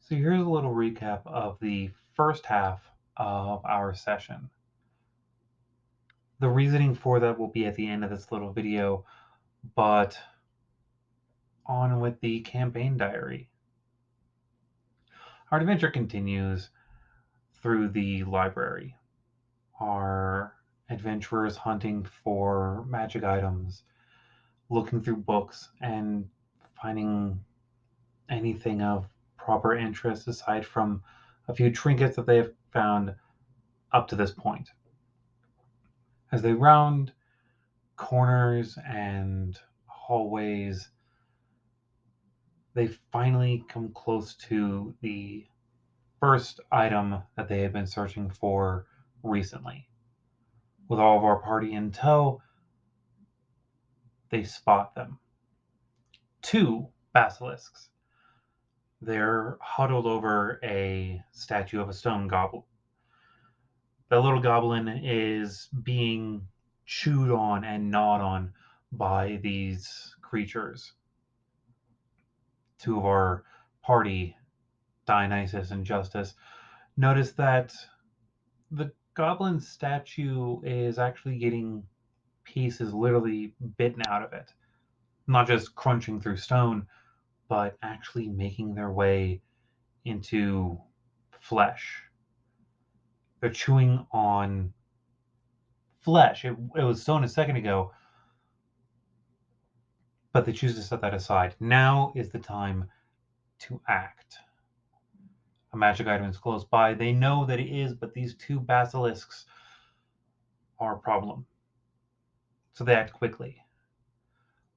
So here's a little recap of the first half of our session. The reasoning for that will be at the end of this little video, but on with the campaign diary. Our adventure continues through the library. Our adventurers hunting for magic items, looking through books, and finding anything of proper interest aside from a few trinkets that they have found up to this point. As they round corners and hallways, they finally come close to the first item that they had been searching for recently. With all of our party in tow, they spot them. Two basilisks. They're huddled over a statue of a stone goblin. The little goblin is being chewed on and gnawed on by these creatures. Two of our party, Dionysus and Justice, notice that the goblin statue is actually getting pieces literally bitten out of it. Not just crunching through stone, but actually making their way into flesh. They're chewing on flesh. It was stone a second ago, but they choose to set that aside. Now is the time to act. A magic item is close by. They know that it is, but these two basilisks are a problem. So they act quickly.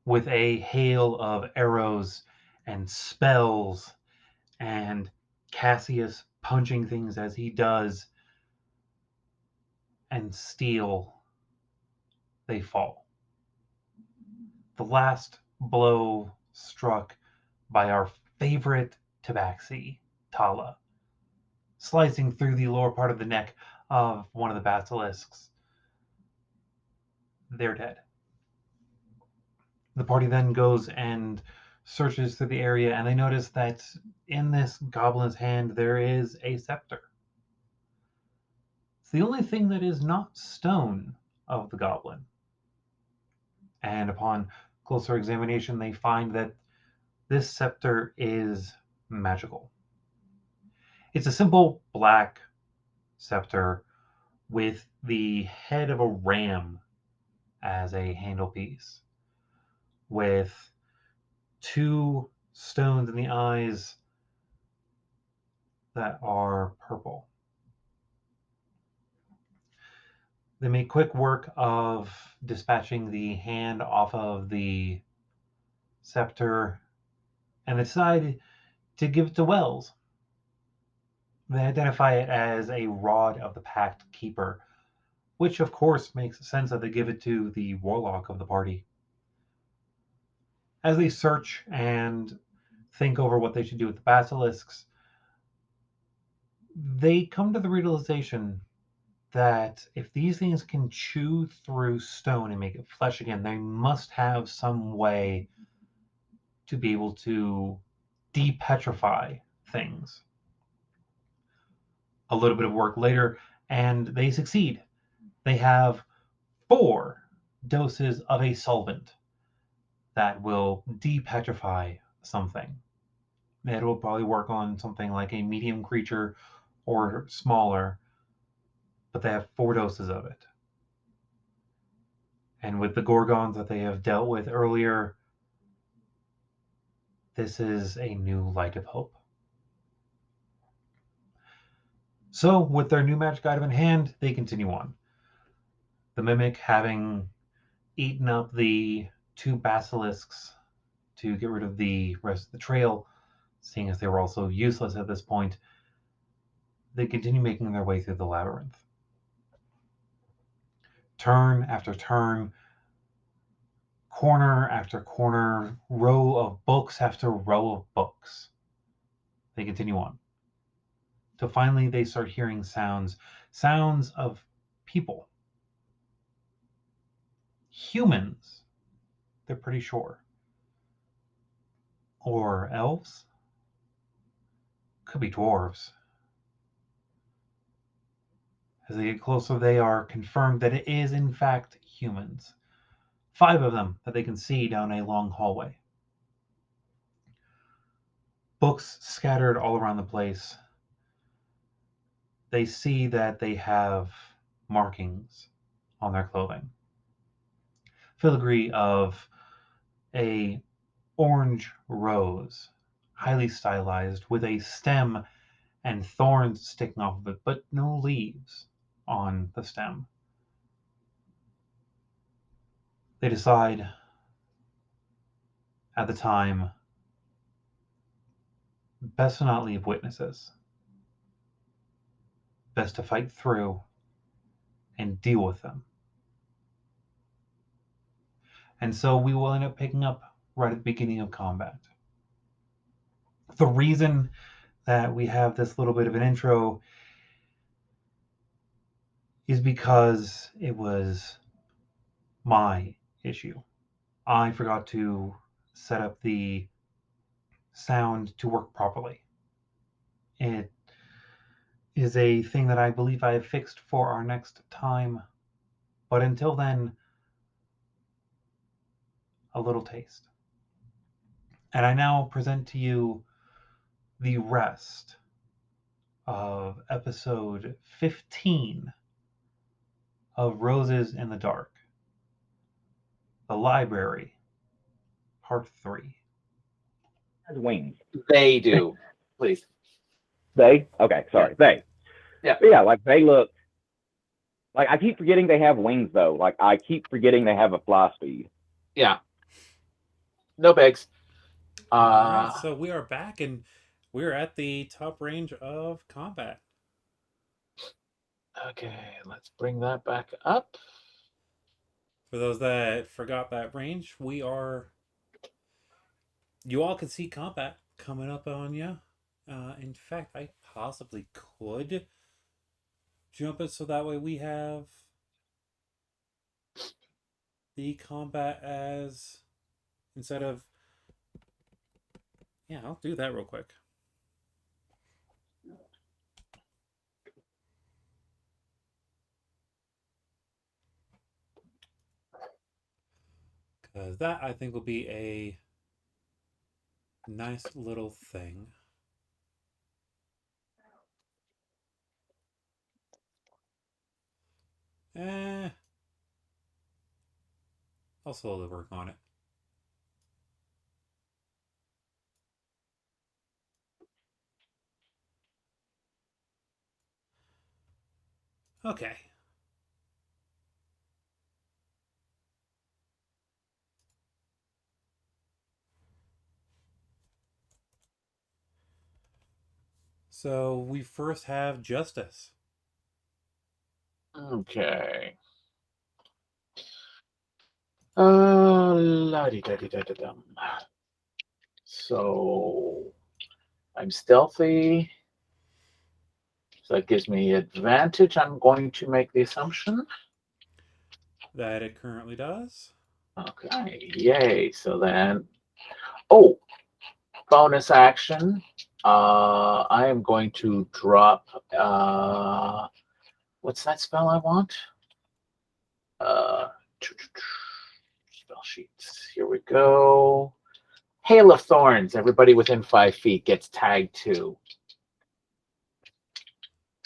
With a hail of arrows and spells and Cassius punching things as he does and steel, they fall. The last blow struck by our favorite tabaxi, Tala, slicing through the lower part of the neck of one of the basilisks. They're dead. The party then goes and searches through the area, and they notice that in this goblin's hand there is a scepter. It's the only thing that is not stone of the goblin. And upon closer examination, they find that this scepter is magical. It's a simple black scepter with the head of a ram as a handle piece, with two stones in the eyes that are purple. They make quick work of dispatching the hand off of the scepter and decide to give it to Wells. They identify it as a rod of the Pact Keeper, which of course makes sense that they give it to the warlock of the party. As they search and think over what they should do with the basilisks, they come to the realization that if these things can chew through stone and make it flesh again, they must have some way to be able to depetrify things. A little bit of work later, and they succeed. They have 4 doses of a solvent that will depetrify something. It will probably work on something like a medium creature or smaller, but they have 4 doses of it. And with the Gorgons that they have dealt with earlier, this is a new light of hope. So, with their new magic item in hand, they continue on. The Mimic, having eaten up the 2 basilisks to get rid of the rest of the trail, seeing as they were also useless at this point, they continue making their way through the labyrinth. Turn after turn, corner after corner, row of books after row of books. They continue on. Till finally they start hearing sounds of people. Humans, they're pretty sure. Or elves? Could be dwarves. As they get closer, they are confirmed that it is, in fact, humans. 5 of them that they can see down a long hallway. Books scattered all around the place. They see that they have markings on their clothing. Filigree of a orange rose, highly stylized, with a stem and thorns sticking off of it, but no leaves on the stem. They decide at the time best to not leave witnesses, best to fight through and deal with them. And so we will end up picking up right at the beginning of combat. The reason that we have this little bit of an intro is because it was my issue. I forgot to set up the sound to work properly. It is a thing that I believe I have fixed for our next time, but until then, a little taste. And I now present to you the rest of episode 15 of Roses in the Dark, The Library, Part 3. Has wings. They do. Please. They? Okay, sorry. They. Yeah. But yeah, like they look. Like I keep forgetting they have wings though. Like I keep forgetting they have a fly speed. Yeah. No bigs. All right, so we are back and we're at the top range of combat. Okay, let's bring that back up. For those that forgot that range, we are. You all can see combat coming up on you. In fact, I possibly could jump it so that way we have the combat as instead of. Yeah, I'll do that real quick. Because that, I think, will be a nice little thing. I'll slowly work on it. Okay. So we first have Justice. Okay. La-di-da-di-da-da-dum. So I'm stealthy. So that gives me advantage. I'm going to make the assumption. That it currently does. Okay, yay. So then, oh, bonus action. I am going to drop, what's that spell I want? Spell sheets. Here we go. Hail of Thorns. Everybody within 5 feet gets tagged too.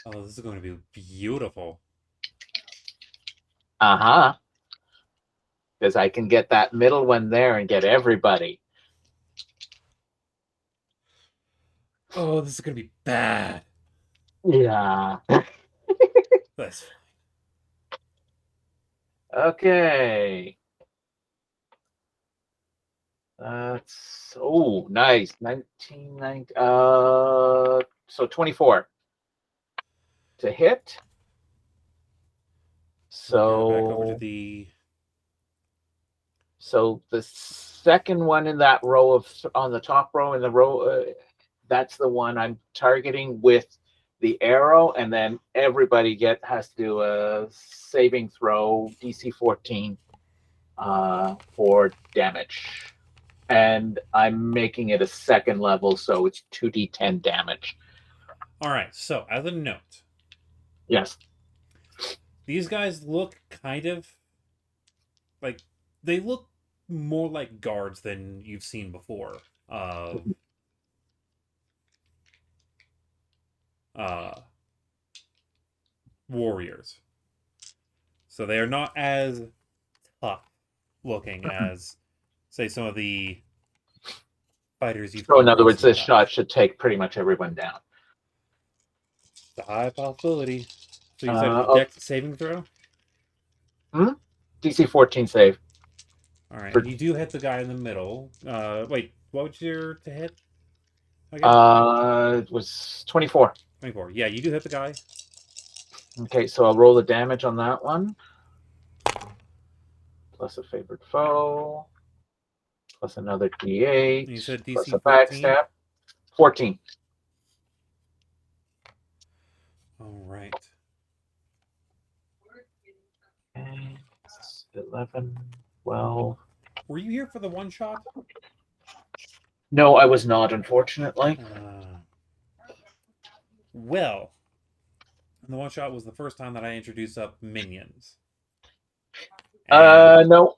Oh, this is going to be beautiful. Uh-huh. Because I can get that middle one there and get everybody. Oh, this is going to be bad. Yeah. That's fine. Okay. That's nice. 1990. So 24 to hit. So back over to the. So the second one in that row of on the top row in the row, that's the one I'm targeting with the arrow, and then everybody has to do a saving throw DC 14 for damage. And I'm making it a second level, so it's 2d10 damage. All right. So, as a note, Yes. these guys look kind of like they look more like guards than you've seen before of uh warriors. So they are not as tough looking as, say, some of the fighters you've So come in other across words, in the this past. shot should take pretty much everyone down. It's a high possibility. So you said it's a Oh, dex saving throw? DC 14 save. All right, For, and you do hit the guy in the middle. Wait, what was your to hit again? it was 24. 24. Yeah, you do hit the guy. Okay, so I'll roll the damage on that one. Plus a favorite foe. Plus another D8. And you said Plus DC a 14. backstab. 14. All right. Okay, 11, 12. Were you here for the one shot? No, I was not, unfortunately. Well, the one shot was the first time that I introduced up minions. And No.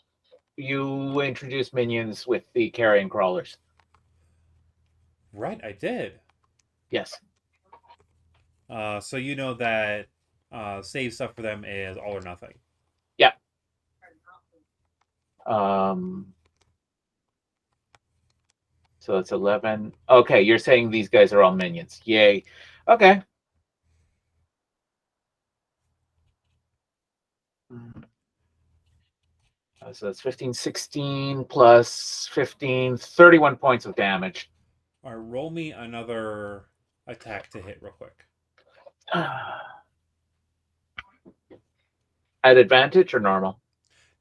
You introduced minions with the carrion crawlers. right, I did. Yes. So you know that save stuff for them is all or nothing. Yeah. So it's 11. Okay, you're saying these guys are all minions. Yay. Okay. So that's 15, 16 plus 15, 31 points of damage. All right, roll me another attack to hit real quick. At advantage or normal?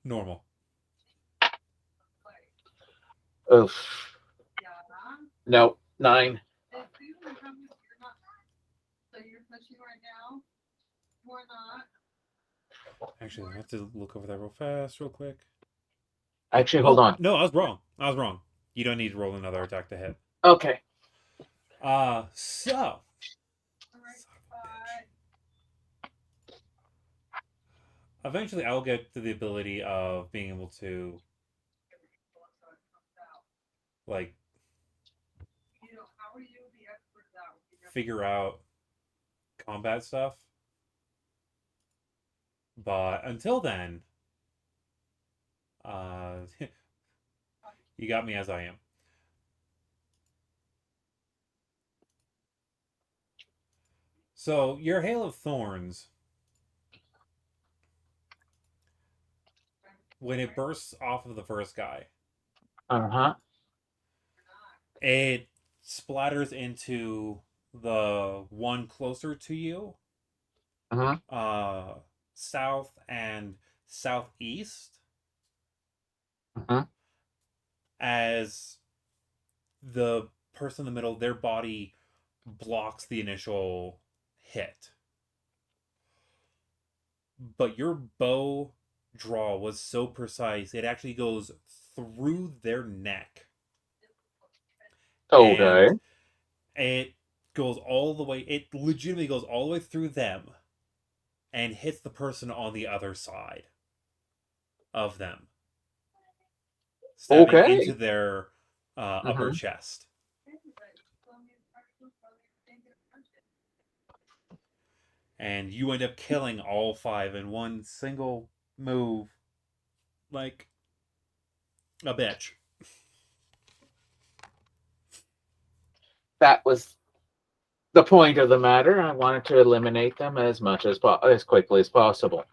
Normal. Oof. No, 9. Actually, I have to look over that real fast, real quick. Actually, hold on. No, I was wrong. I was wrong. You don't need to roll another attack to hit. Okay. So. Eventually, I'll get to the ability of being able to, like, figure out combat stuff. But until then, you got me as I am. So, your Hail of Thorns, when it bursts off of the first guy, Uh-huh. it splatters into the one closer to you, Uh-huh. south and southeast, Uh-huh. as the person in the middle, their body blocks the initial hit. But your bow draw was so precise, it actually goes through their neck. Okay. And it goes all the way, it legitimately goes all the way through them and hits the person on the other side of them, stabbing Okay. into their upper chest. And you end up killing all 5 in one single move, like a bitch. That was the point of the matter. I wanted to eliminate them as much as quickly as possible.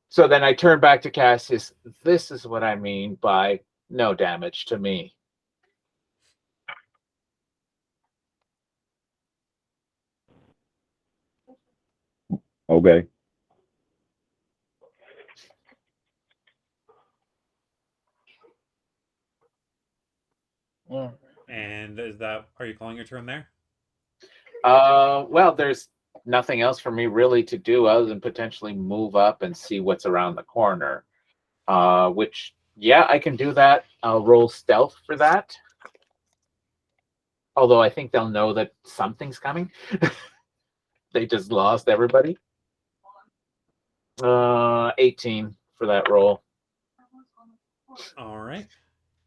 So then I turned back to Cassius. This is what I mean by no damage to me. Okay. And are you calling your turn there? Well, there's nothing else for me really to do other than potentially move up and see what's around the corner. Which, yeah, I can do that. I'll roll stealth for that. Although I think they'll know that something's coming. They just lost everybody. 18 for that roll. All right.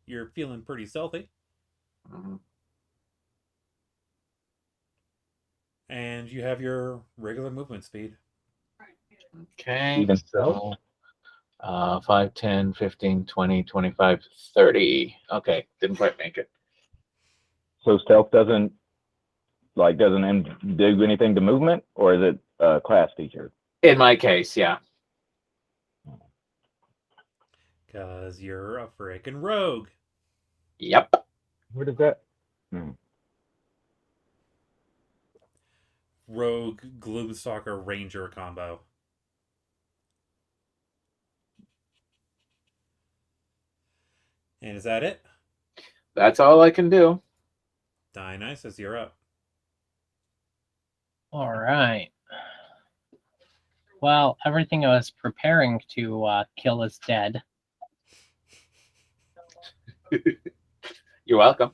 You're feeling pretty stealthy. Mhm. And you have your regular movement speed. Okay. Even So 5, 10, 15, 20, 25, 30. Okay. Didn't quite make it. So stealth doesn't do anything to movement, or is it a class feature? In my case, yeah. Because you're a freaking rogue. Yep. Where does that? Rogue Gloomstalker Ranger combo. And is that it? That's all I can do. Dionysus, you're up. All right. Well, everything I was preparing to kill is dead. You're welcome.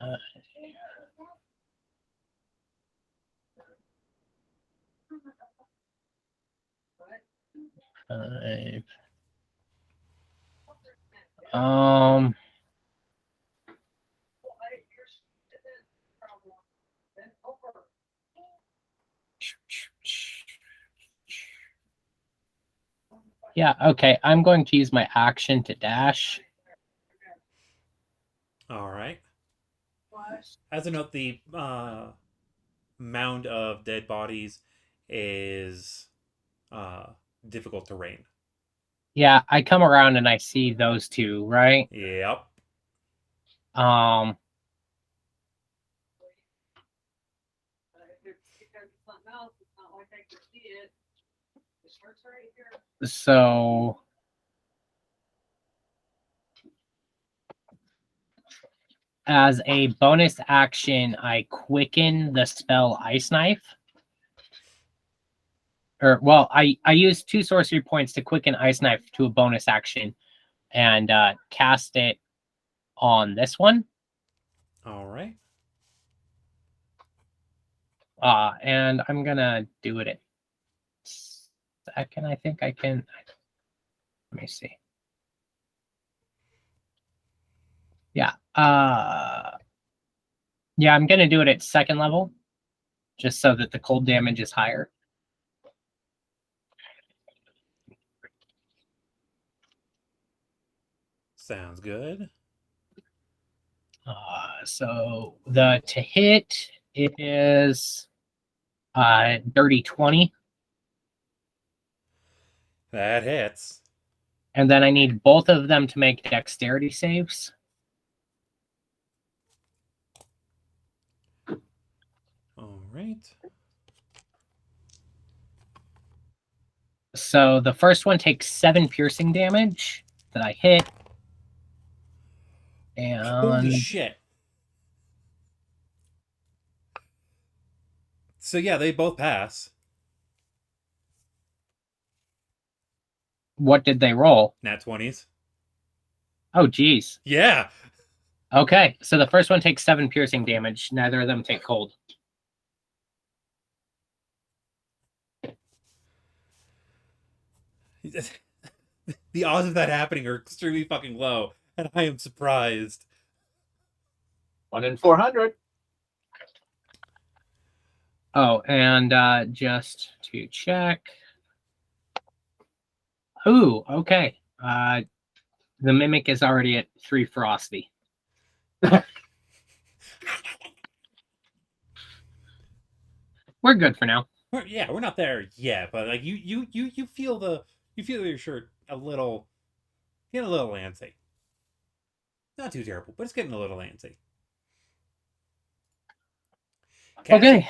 Uh, Five. Yeah, okay. I'm going to use my action to dash. All right. As a note, the mound of dead bodies is difficult terrain. Yeah, I come around and I see those two, right? Yep. So as a bonus action, I quicken the spell Ice Knife. I use 2 sorcery points to quicken Ice Knife to a bonus action and cast it on this one. All right. And I'm gonna do it at second. I think I can. Let me see. Yeah. Yeah, I'm gonna do it at second level, just so that the cold damage is higher. Sounds good. So the to hit is dirty 20, That hits. and then I need both of them to make dexterity saves. All right. So the first one takes 7 piercing damage that I hit. Holy And shit. So yeah, they both pass. what did they roll? Nat 20s. Oh, geez. Yeah. Okay, so the first one takes 7 piercing damage. Neither of them take cold. The odds of that happening are extremely fucking low, and I am surprised. 1 in 400. Oh, and just to check. Ooh, okay. The mimic is already at 3 frosty. We're good for now. We're not there yet, but like you feel your shirt a little, getting a little antsy. Not too terrible, but it's getting a little antsy. Okay.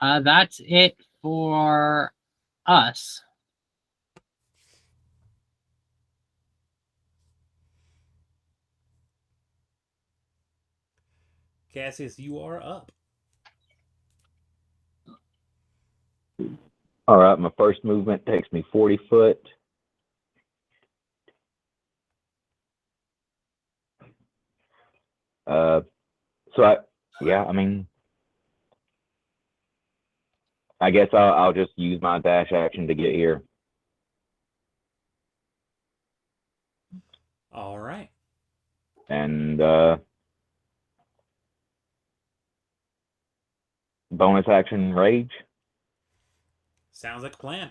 That's it for us. Cassius, you are up. All right, my first movement takes me 40 foot. So I mean, I guess I'll just use my dash action to get here. All right. And bonus action rage. Sounds like a plan.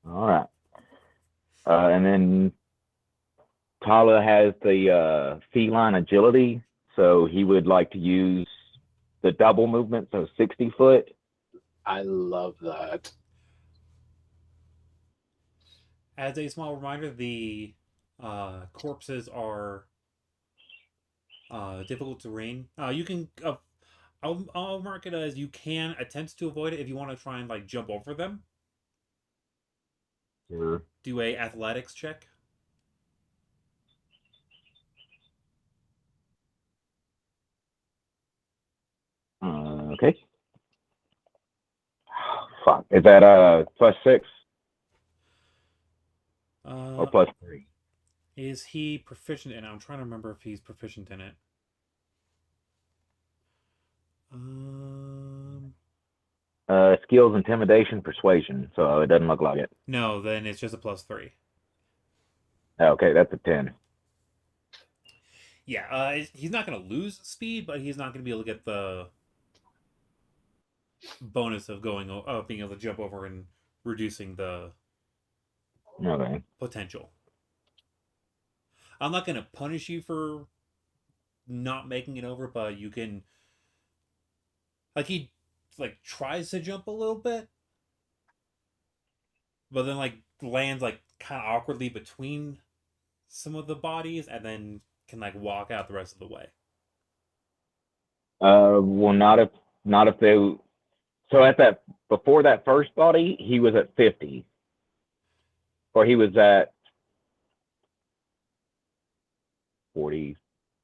All right. And then Tala has the feline agility, so he would like to use the double movement, so 60 foot. I love that. As a small reminder, the corpses are difficult terrain. You can. I'll mark it as you can attempt to avoid it if you want to try and like jump over them. Sure. Do a athletics check. Okay. Fuck. Is that +6 or +3? Is he proficient in it? I'm trying to remember if he's proficient in it. Skills, intimidation, persuasion. So it doesn't look like it. No, then it's just a +3. Okay, that's a 10. Yeah, he's not going to lose speed, but he's not going to be able to get the bonus of being able to jump over and reducing the Okay. potential. I'm not going to punish you for not making it over, but you can. Like he tries to jump a little bit, but then lands kind of awkwardly between some of the bodies, and then can walk out the rest of the way. Well, not if they. So at that before that first body, he was at 50, or he was at 40.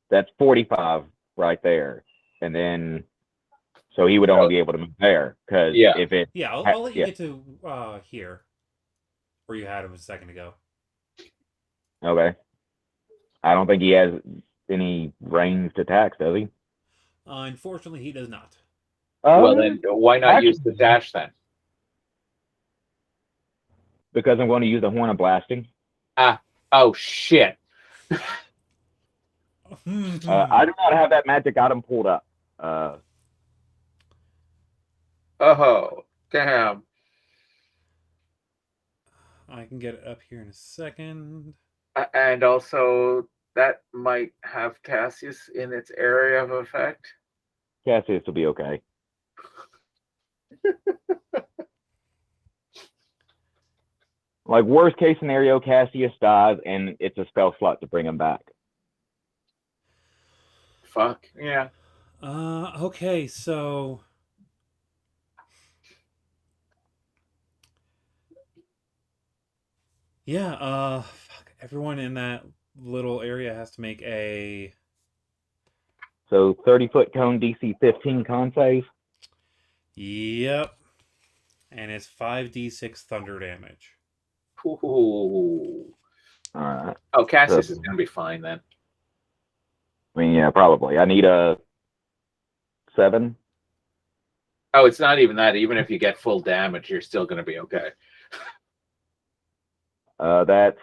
That's 45 right there, and then so he would only be able to move there because if it. Yeah, I'll let you get to here, where you had him a second ago. Okay. I don't think he has any ranged attacks, does he? Unfortunately, he does not. Well, then why not use the dash then? Because I'm going to use the horn of blasting. Oh shit. I do not have that magic item pulled up. Oh, damn. I can get it up here in a second. And also, that might have Cassius in its area of effect. Cassius will be okay. Worst case scenario, Cassius dies, and it's a spell slot to bring him back. Fuck yeah. Okay, so yeah, fuck. Everyone in that little area has to make a. So 30-foot cone DC 15 con save. Yep, and it's 5d6 thunder damage. Ooh. All right. Oh, Cassius is gonna be fine then. I mean, yeah, probably. I need a 7. Oh, it's not even that. Even if you get full damage, you're still gonna be okay. That's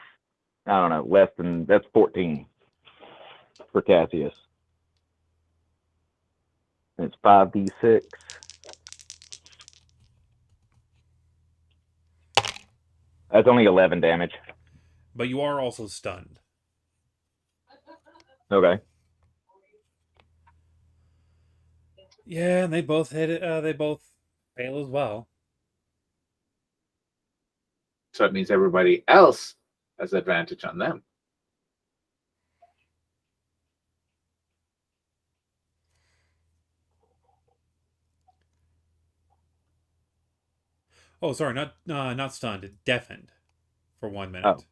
I don't know, that's 14 for Cassius. It's 5d6. That's only 11 damage. But you are also stunned. Okay. Yeah, and they both hit it. They both fail as well. So it means everybody else has advantage on them. Oh, sorry, not stunned, deafened for 1 minute. Oh.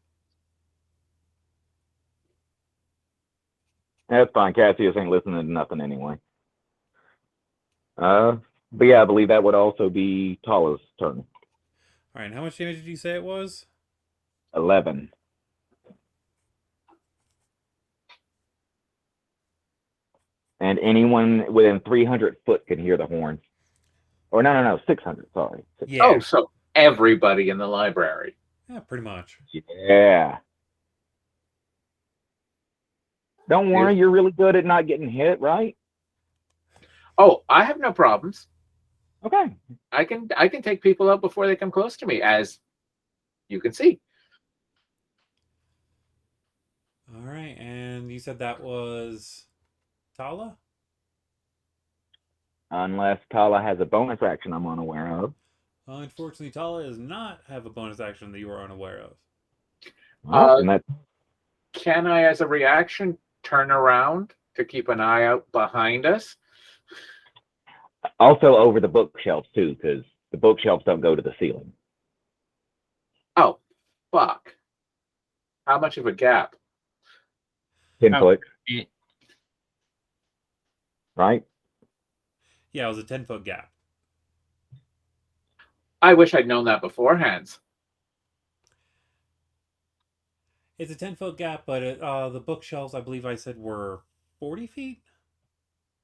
That's fine. Cassius ain't listening to nothing anyway. But yeah, I believe that would also be Tala's turn. All right, and how much damage did you say it was? 11. And anyone within 300 foot can hear the horn. Or no, 600. Sorry. Yeah. Oh, so everybody in the library. Yeah, pretty much. Yeah. Don't worry, you're really good at not getting hit, right? Oh, I have no problems. Okay. I can take people out before they come close to me, as you can see. All right, and you said that was Tala? Unless Tala has a bonus action I'm unaware of. Unfortunately, Tala does not have a bonus action that you are unaware of. Well, and that Can I, as a reaction, turn around to keep an eye out behind us? also over the bookshelves too, because the bookshelves don't go to the ceiling. Oh, fuck. How much of a gap? 10 Oh. foot, It, right? Yeah, it was a 10-foot gap. I wish I'd known that beforehand. It's a 10-foot gap, but the bookshelves, I believe I said, were 40 feet?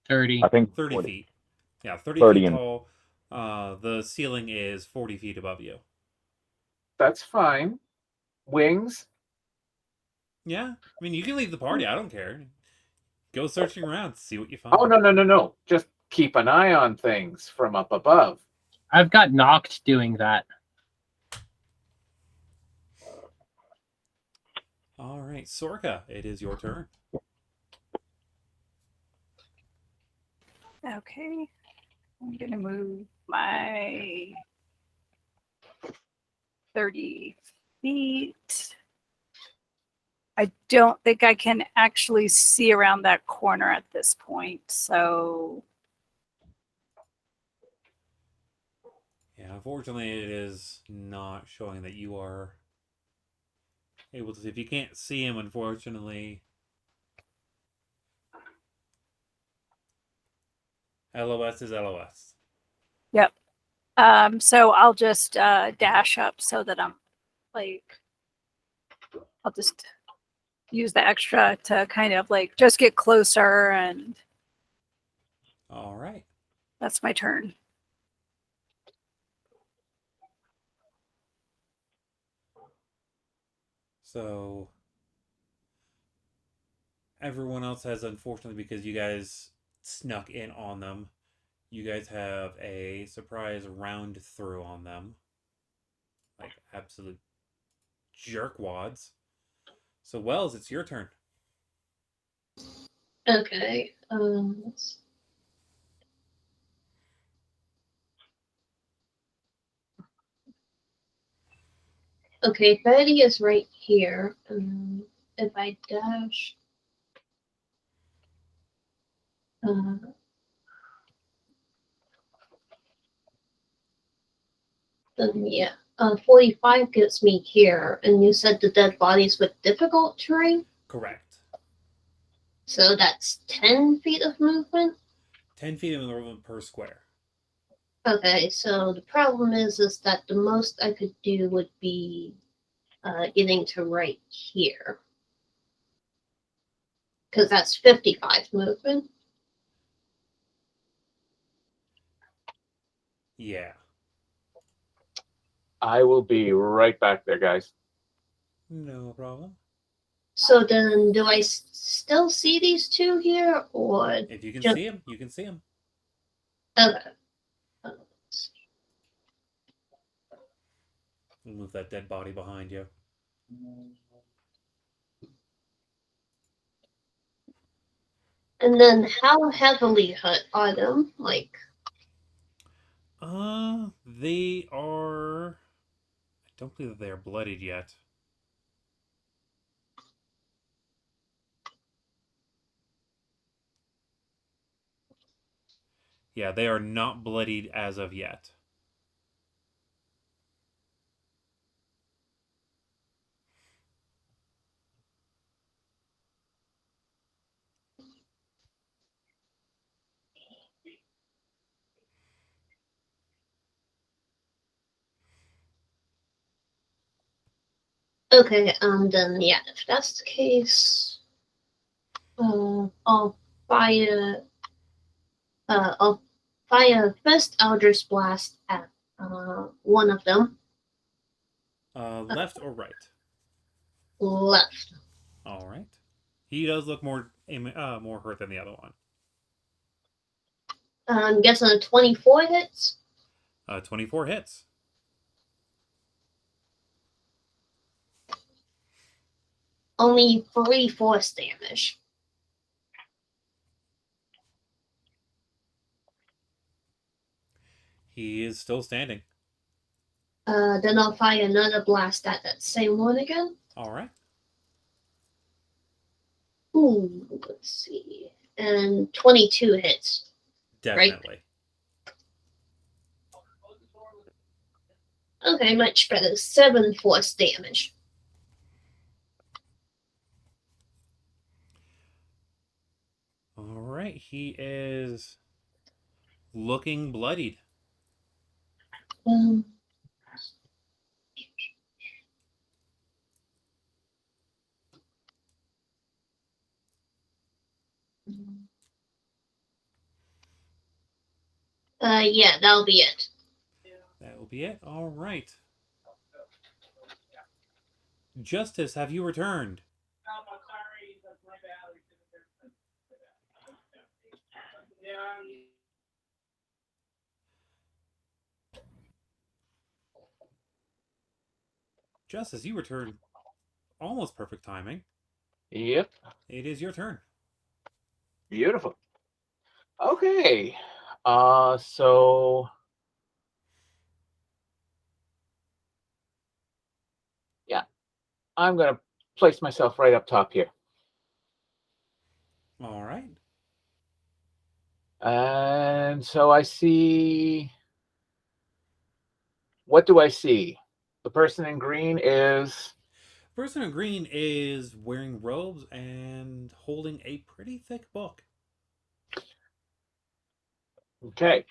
30. I think 30 40. feet. Yeah, 30 30 feet and tall. The ceiling is 40 feet above you. That's fine. Wings? Yeah, I mean, you can leave the party. I don't care. Go searching around, see what you find. Oh, no. Just keep an eye on things from up above. I've got knocked doing that. All right, Sorka, it is your turn. Okay. I'm going to move my 30 feet. I don't think I can actually see around that corner at this point. So, Yeah, unfortunately, it is not showing that you are able to see. If you can't see him, unfortunately, LOS is LOS. yep. So I'll just dash up so that I'm like, I'll just use the extra to kind of like just get closer, and All right. that's my turn. So everyone else has, unfortunately, because you guys snuck in on them, you guys have a surprise round through on them. Like absolute jerkwads. So Wells, it's your turn. Okay. Okay, Betty is right here. If I dash, then yeah. 45 gets me here, and you said the dead bodies with difficult terrain, Correct. so that's 10 feet of movement. 10 feet of movement per square. Okay, so the problem is that the most I could do would be getting to right here, because that's 55 movement. Yeah. I will be right back there, guys. No problem. So then, do I still see these two here, or If you can just see him, you can see him. okay? Move that dead body behind you. And then, how heavily hurt are them? Like, They are. I don't believe that they are bloodied yet. Yeah, they are not bloodied as of yet. okay, then yeah, if that's the case, I'll fire. I'll fire first Eldritch Blast at one of them. Left or right? Left. All right. He does look more hurt than the other one. I'm guessing a 24 hits. 24 hits. Only 3 force damage. He is still standing. Then I'll fire another blast at that same one again. All right. Ooh, let's see. And 22 hits. Definitely. Right? Okay, much better. 7 force damage. All right. He is looking bloodied. Um, yeah, that'll be it. That will be it. All right. Justice, have you returned? Justice, you returned. Almost perfect timing. Yep. It is your turn. Beautiful. Okay. So yeah, I'm gonna place myself right up top here. All right. And so I see. What do I see? The person in green is. Person in green is wearing robes and holding a pretty thick book. Okay.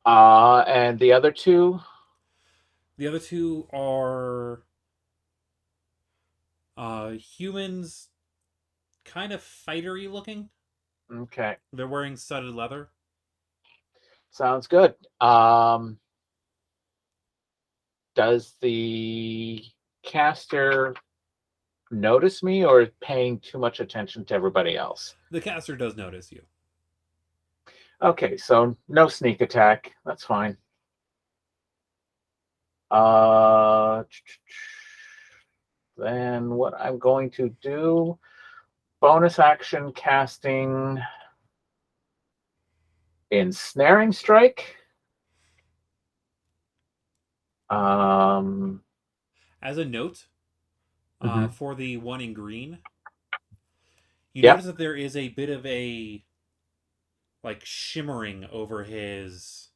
And the other two? The other two are humans, kind of fightery looking. Okay. They're wearing studded leather. Sounds good. Does the caster notice me or paying too much attention to everybody else? The caster does notice you. Okay, so no sneak attack. That's fine. Then what I'm going to do, bonus action casting Ensnaring Strike. As a note, Mhm. for the one in green, you Yep. notice that there is a bit of a like shimmering over his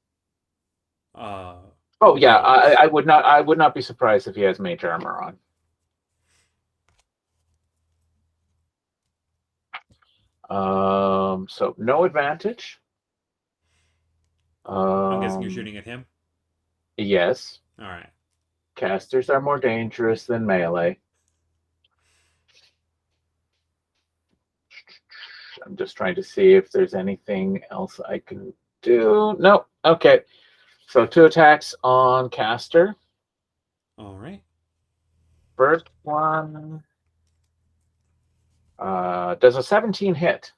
Oh yeah, robes. I would not be surprised if he has mage armor on. So no advantage. I'm guessing you're shooting at him. Yes. All right. Casters are more dangerous than melee. I'm just trying to see if there's anything else I can do. No. Okay. So 2 attacks on caster. All right. First one does a 17 hit.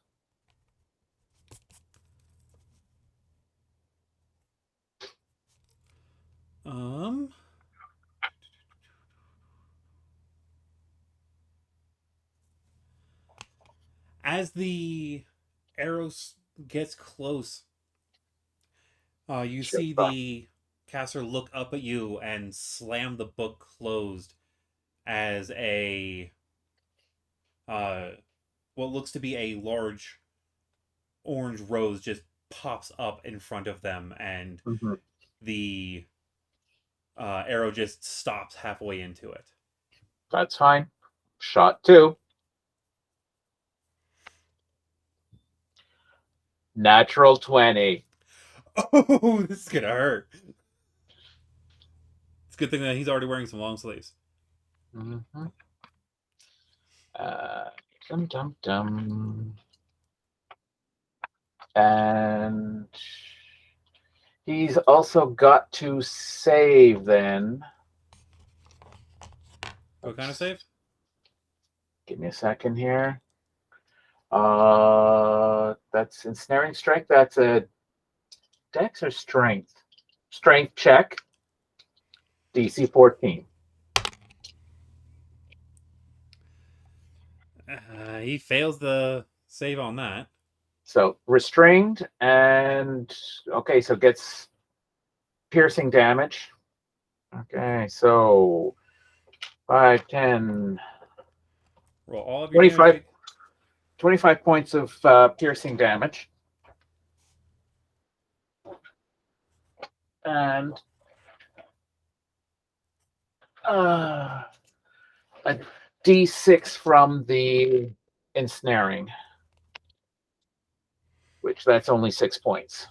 As the arrow gets close, you Sure. see the caster look up at you and slam the book closed as a what looks to be a large orange rose just pops up in front of them, and Mhm. the arrow just stops halfway into it. That's fine. Shot 2. Natural 20. Oh, this is gonna hurt. It's a good thing that he's already wearing some long sleeves. Mm-hmm. Dum dum dum. And he's also got to save then. What kind of save? Give me a second here. That's ensnaring strike. That's a dex or strength? Strength check. DC 14. He fails the save on that. So restrained and okay, so gets piercing damage. Okay, so 5, 10, Roll all of your 25, damage. 25 points of piercing damage. And a D6 from the ensnaring, which that's only 6 points.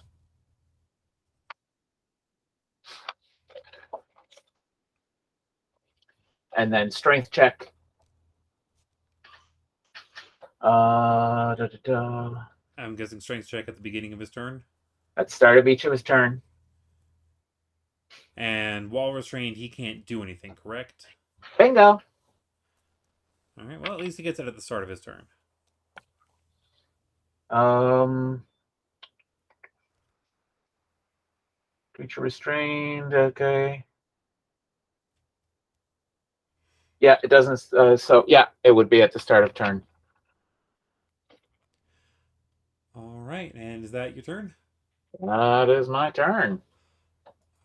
And then strength check. I'm guessing strength check at the beginning of his turn. At the start of each of his turn. And while restrained, he can't do anything, correct? Bingo. All right, well, at least he gets it at the start of his turn. Creature restrained. Okay. Yeah, it doesn't. So yeah, it would be at the start of turn. All right, and is that your turn? That is my turn.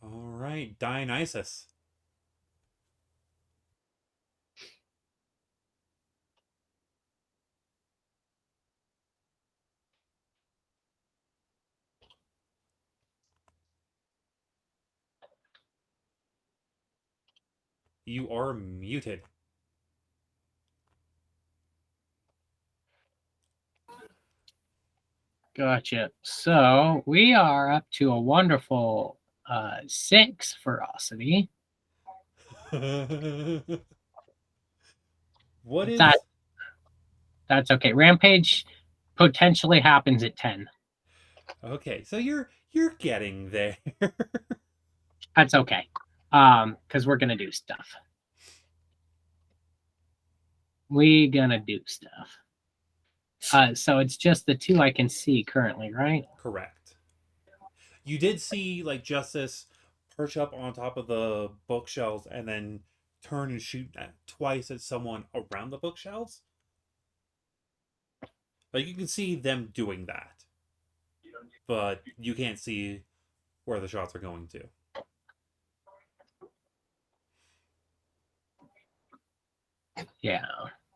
All right, Dionysus. You are muted. Gotcha. So we are up to a wonderful 6 ferocity. What is... That's okay. Rampage potentially happens at 10. Okay, so you're getting there. That's okay. Because we're gonna do stuff. We gonna do stuff. So it's just the 2 I can see currently, right? Correct. You did see like Justice perch up on top of the bookshelves and then turn and shoot twice at someone around the bookshelves. Like you can see them doing that, but you can't see where the shots are going to. Yeah,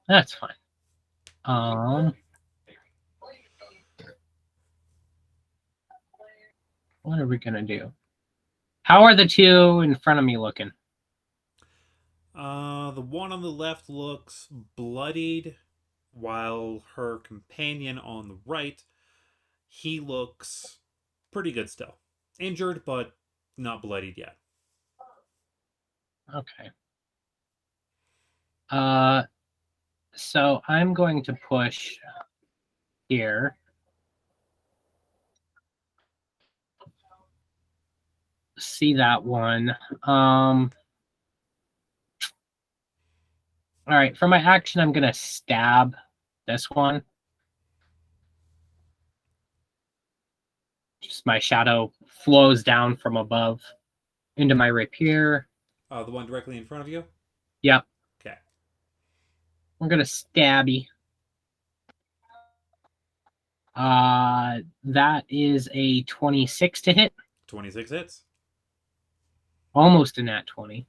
that's fine. What are we gonna do? How are the 2 in front of me looking? The one on the left looks bloodied, while her companion on the right, he looks pretty good still. Injured, but not bloodied yet. Okay. So I'm going to push here. See that one. All right, for my action, I'm gonna stab this one. Just my shadow flows down from above into my rapier. The one directly in front of you? Yep. Okay. We're gonna stabby. That is a 26 to hit. 26 hits. Almost a nat 20.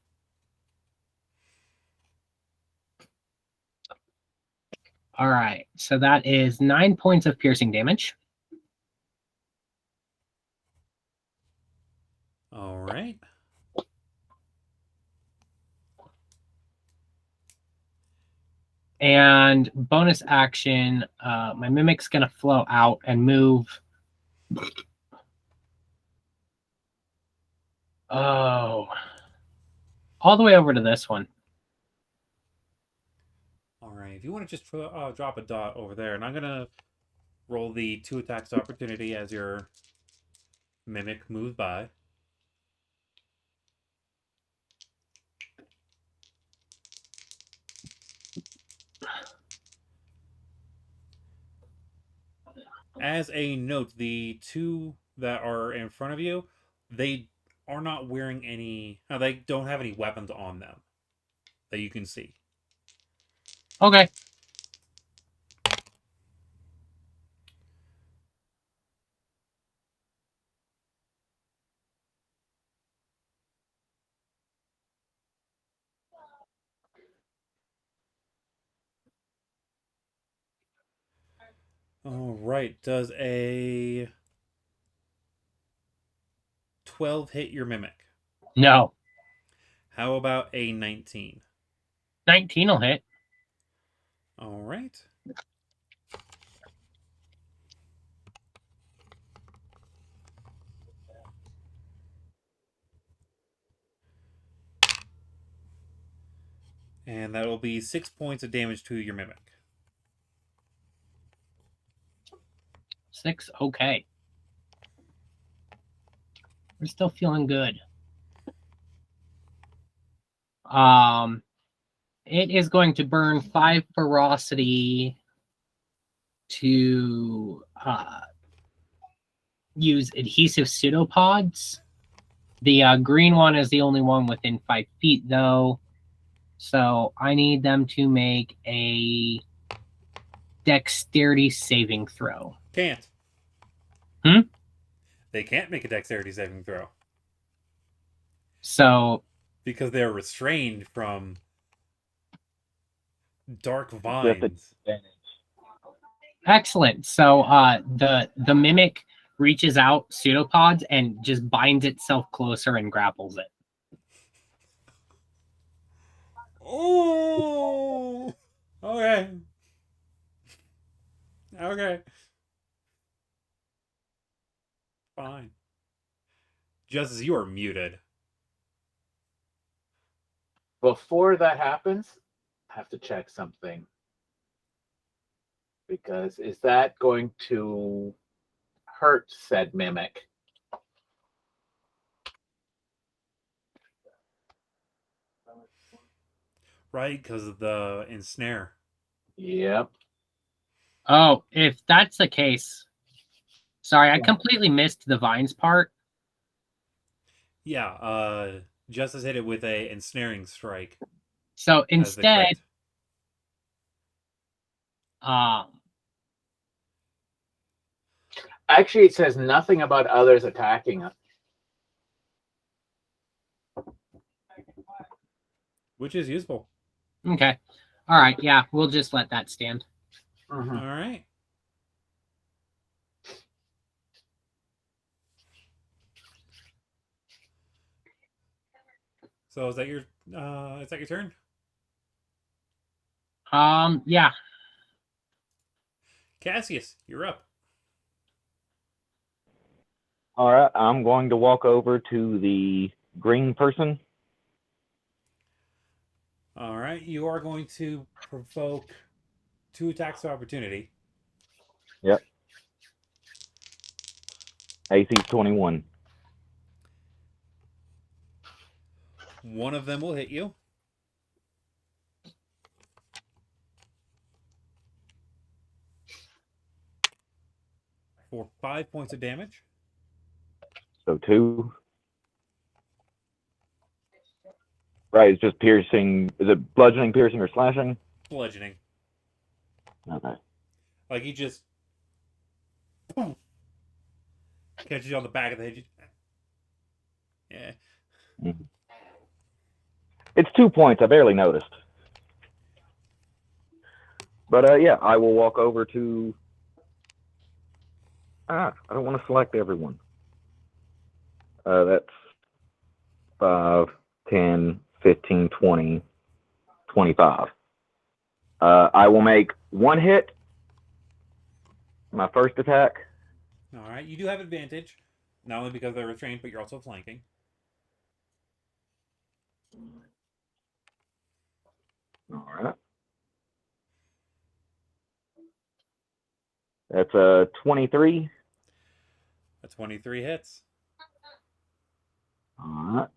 All right, so that is 9 points of piercing damage. All right. And bonus action, my mimic's gonna flow out and move. Oh, all the way over to this one. All right. If you want to just drop a dot over there, and I'm gonna Roll the 2 attacks of opportunity as your mimic moves by. As a note, the 2 that are in front of you, they are not wearing any. They don't have any weapons on them that you can see. Okay. All right. Does a 12 hit your mimic? No. How about a 19? 19 will hit. All right. And that will be 6 points of damage to your mimic. 6. Okay. We're still feeling good. It is going to burn 5 ferocity to use adhesive pseudopods. The green one is the only one within 5 feet, though. So I need them to make a dexterity saving throw. Can't. Hmm? They can't make a dexterity saving throw. So because they're restrained from dark Just vines. advantage. excellent. So the mimic reaches out pseudopods and just binds itself closer and grapples it. Oh, okay, okay, fine. Just as you are muted. Before that happens, I have to check something. Because is that going to hurt said mimic? Right, because of the ensnare. Yep. Oh, if that's the case, sorry, I completely missed the vines part. Yeah, Justice hit it with a ensnaring strike. So As the instead, crit. Actually, it says nothing about others attacking it. Which is useful. okay, all right, yeah, we'll just let that stand. Mhm. All right. So is that your turn? Yeah. Cassius, you're up. All right, I'm going to walk over to the green person. All right, you are going to provoke 2 attacks of opportunity. Yep. AC's 21. One of them will hit you for 5 points of damage. So 2. Right, it's just piercing. Is it bludgeoning, piercing, or slashing? Bludgeoning. Okay. Like he just boom, catches you on the back of the head. Yeah. Mhm. It's 2 points. I barely noticed. But yeah, I will walk over to. I don't want to select everyone. That's 5, 10, 15, 20, 25. I will make 1 hit. My first attack. All right, you do have advantage, not only because they're restrained, but you're also flanking. All right. That's a 23. A 23 hits. All right.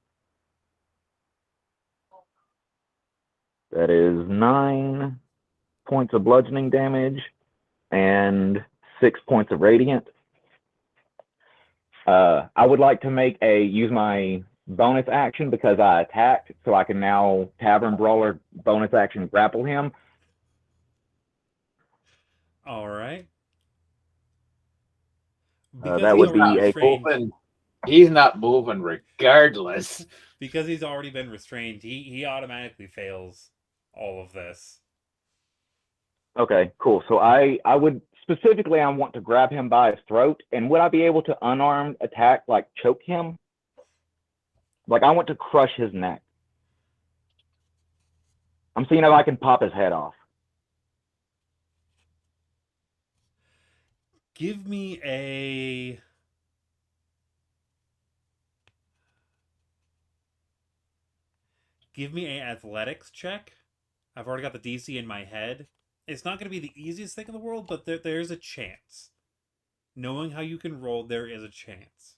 That is 9 points of bludgeoning damage and 6 points of radiant. I would like to use my bonus action because I attacked, so I can now Tavern Brawler bonus action grapple him. All right. That would be a moving. He's not moving regardless. Because he's already been restrained, he automatically fails all of this. Okay, cool. So I would specifically, I want to grab him by his throat, and would I be able to unarmed attack, like choke him? Like I want to crush his neck. I'm seeing if I can pop his head off. Give me a athletics check. I've already got the DC in my head. It's not going to be the easiest thing in the world, but there's a chance. Knowing how you can roll, there is a chance.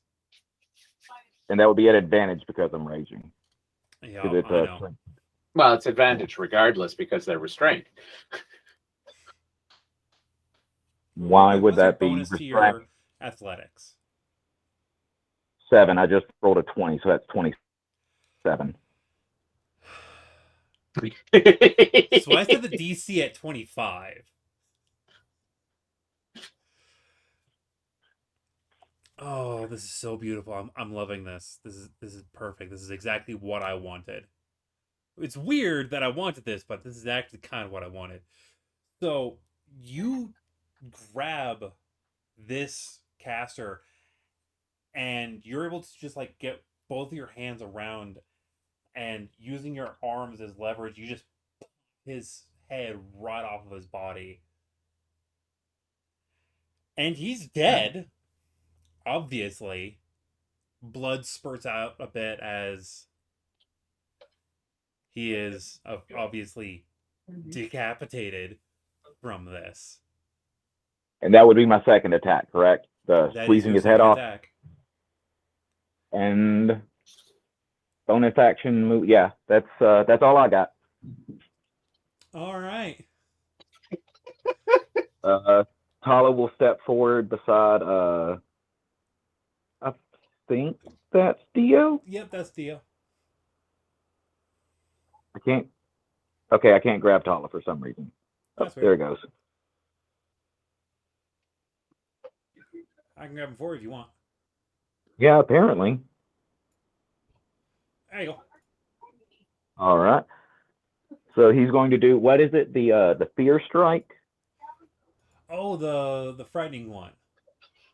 And that would be at advantage because I'm raging. Yeah, I know. Well, it's advantage regardless because they're restrained. Why would What's your that be? bonus to your athletics? 7. I just rolled a 20, so that's 27. So I said the DC at 25. Oh, this is so beautiful. I'm loving this. This is perfect. This is exactly what I wanted. It's weird that I wanted this, but this is actually kind of what I wanted. So you grab this caster and you're able to just like get both of your hands around, and using your arms as leverage, you just pop his head right off of his body. And he's dead. Obviously. Blood spurts out a bit as he is obviously decapitated from this. And that would be my second attack, correct? The That squeezing is his head off. attack. And bonus action move. Yeah, that's all I got. All right. Tala will step forward beside. I think that's Dio. Yep, that's Dio. I can't. Okay, I can't grab Tala for some reason. That's there it weird. goes. I can grab him for you if you want. Yeah, apparently. There you go. All right. So he's going to do, what is it? The fear strike? Oh, the frightening one.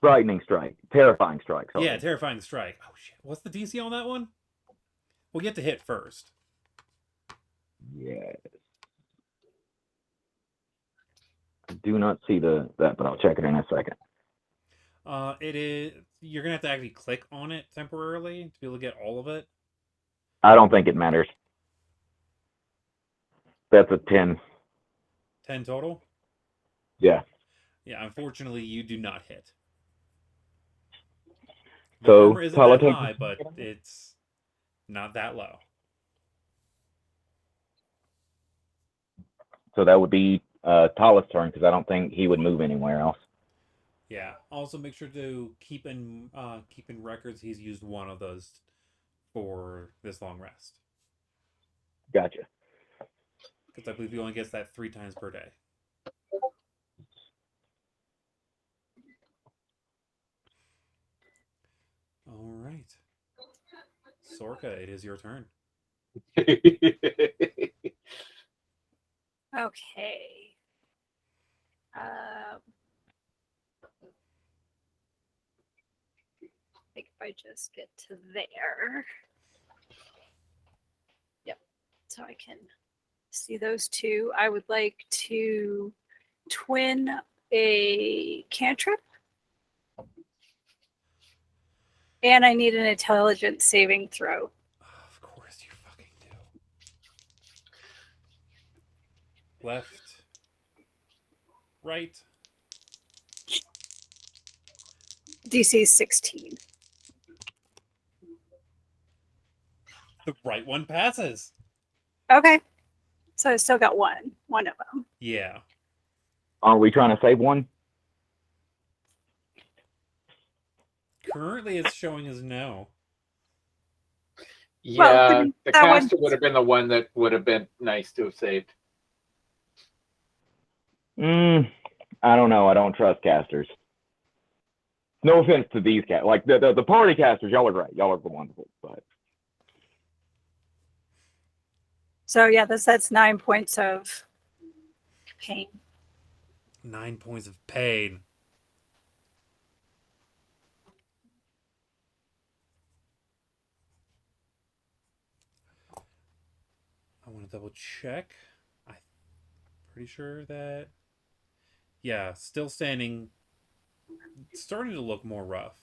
Frightening strike. Terrifying strike. Sorry. Yeah, terrifying strike. Oh shit. What's the DC on that one? We'll get to hit first. Yes. I do not see that, but I'll check it in a second. It is. You're gonna have to actually click on it temporarily to be able to get all of it. I don't think it matters. That's a 10. 10 total. Yeah. Yeah. Unfortunately, you do not hit. The So armor isn't Tala that takes- high, but it's not that low. So that would be Tala's turn because I don't think he would move anywhere else. Yeah. Also, make sure to keep in records. He's used one of those for this long rest. Gotcha. Because I believe he only gets that 3 times per day. All right. Sorka, it is your turn. Okay. I think if I just get to there. Yep. So I can see those two. I would like to twin a cantrip. And I need an intelligence saving throw. Of course you fucking do. Left. Right. DC is 16. The right one passes. Okay. So I still got one of them. Yeah. Are we trying to save one? Currently, it's showing as no. Yeah, Well, the that one- caster would have been the one that would have been nice to have saved. I don't know. I don't trust casters. No offense to these casters. Like the party casters, y'all are great. Y'all are wonderful. But So yeah, that's 9 points of pain. 9 points of pain. I want to double check. I'm pretty sure that. Yeah, still standing. Starting to look more rough,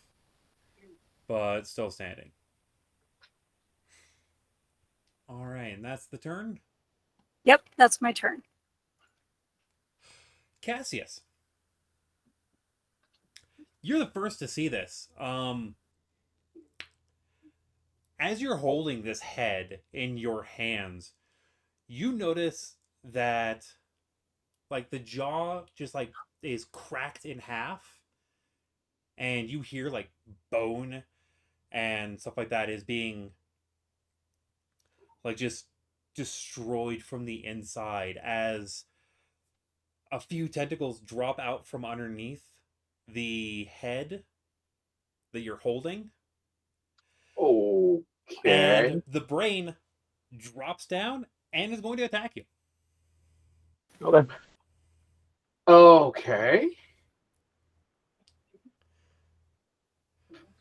but still standing. All right, and that's the turn. Yep, that's my turn. Cassius, you're the first to see this. As you're holding this head in your hands, you notice that, like, the jaw just like is cracked in half, and you hear like bone and stuff like that is being like just destroyed from the inside as a few tentacles drop out from underneath the head that you're holding, Okay. and the brain drops down and is going to attack you. okay. Okay.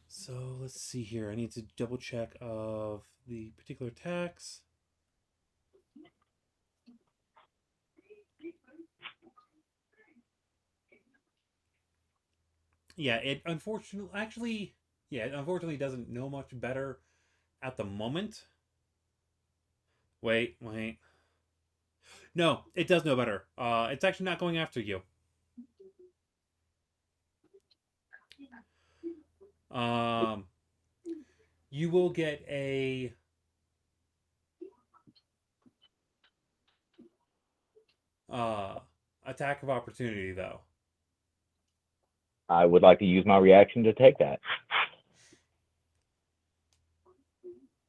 So let's see here. I need to double check of the particular attacks. Yeah, it unfortunately doesn't know much better at the moment. Wait. No, it does know better. It's actually not going after you. You will get a attack of opportunity though. I would like to use my reaction to take that.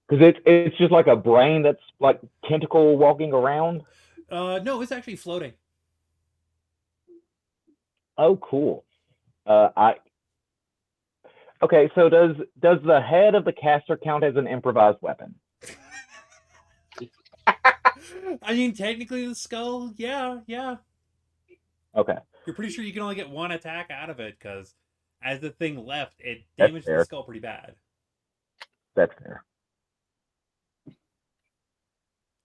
Because it's just like a brain that's like tentacle walking around. No, it's actually floating. Oh, cool. Okay, so does the head of the caster count as an improvised weapon? I mean, technically the skull, yeah. Okay, You're pretty sure you can only get one attack out of it, because as the thing left, it that's damaged the fair. skull pretty bad. That's fair.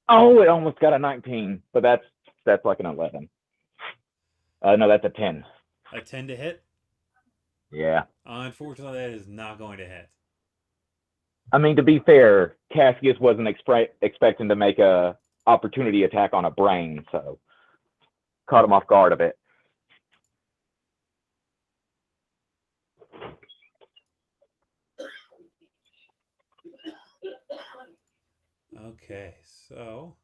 Oh, it almost got a 19, but that's like an 11. No, that's a 10. A 10 to hit? Yeah. Unfortunately, that is not going to hit. I mean, to be fair, Cassius wasn't expecting to make a opportunity attack on a brain, so caught him off guard a bit. Okay, so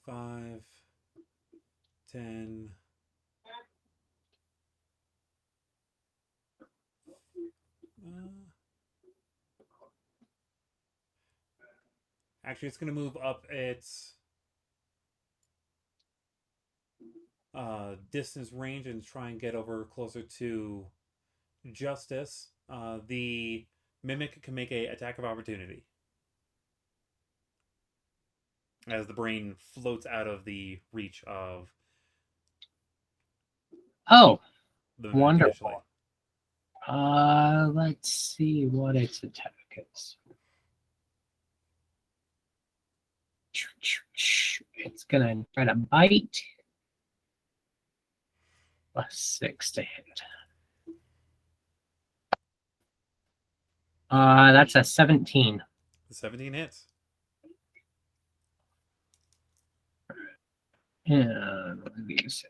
5, 10. Actually, it's going to move up its distance range and try and get over closer to Justice. The Mimic can make a attack of opportunity as the brain floats out of the reach of Oh, the Mimic wonderful. initially. Let's see what its attack is. It's gonna try to bite. +6 to hit. That's a 17. The 17 hits. And D6.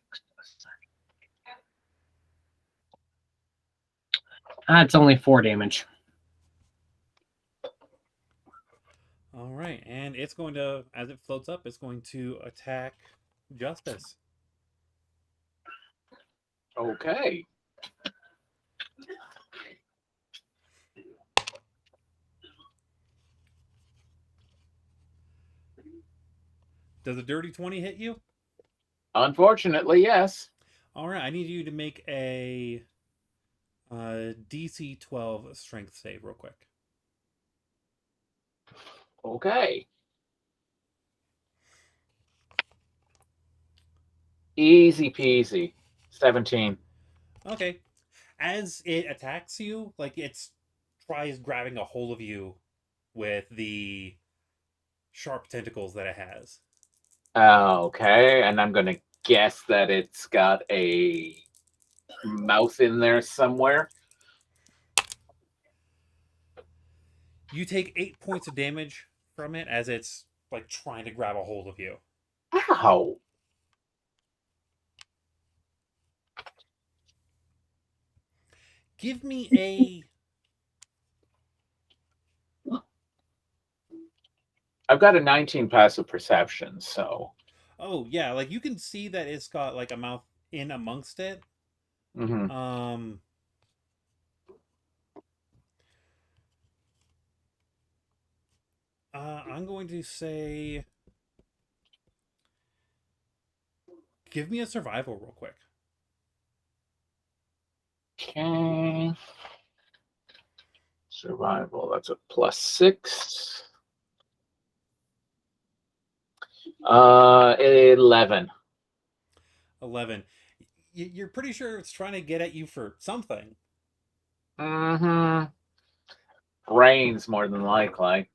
That's only 4 damage. All right, and it's going to, as it floats up, it's going to attack Justice. Okay. Does a dirty 20 hit you? Unfortunately, yes. All right, I need you to make a DC 12 strength save real quick. Okay. Easy peasy. 17. Okay. As it attacks you, like it's tries grabbing a hold of you with the sharp tentacles that it has. Okay, and I'm going to guess that it's got a mouth in there somewhere. You take 8 points of damage from it as it's like trying to grab a hold of you. Ow. Give me a I've got a 19 passive perception, so. Oh yeah, like you can see that it's got like a mouth in amongst it. Mhm. I'm going to say, give me a survival real quick. Okay. Survival, that's a +6. 11. 11. You're pretty sure it's trying to get at you for something. Mm-hmm. Brains, more than likely.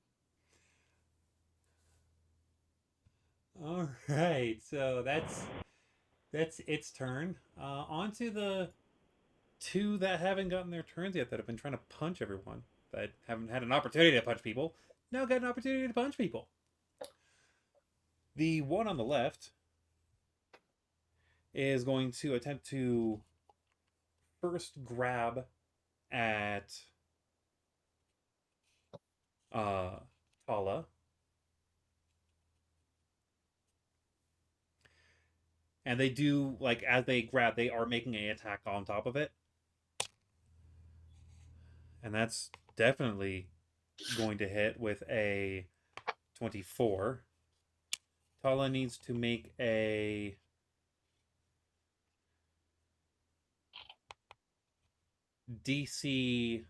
All right, so that's its turn. On to the two that haven't gotten their turns yet, that have been trying to punch everyone, that haven't had an opportunity to punch people. Now got an opportunity to punch people. The one on the left is going to attempt to first grab at Tala. And they do, like, as they grab, they are making an attack on top of it. And that's definitely going to hit with a 24. Tala needs to make a DC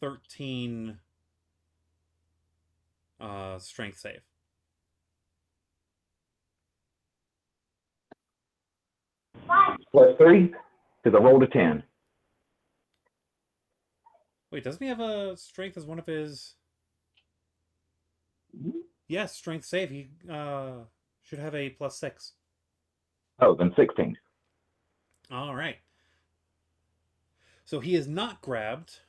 13 strength save. +3, because I rolled a 10. Wait, doesn't he have a strength as one of his... Yes, strength save. He should have a +6. Oh, then 16. All right. So he is not grabbed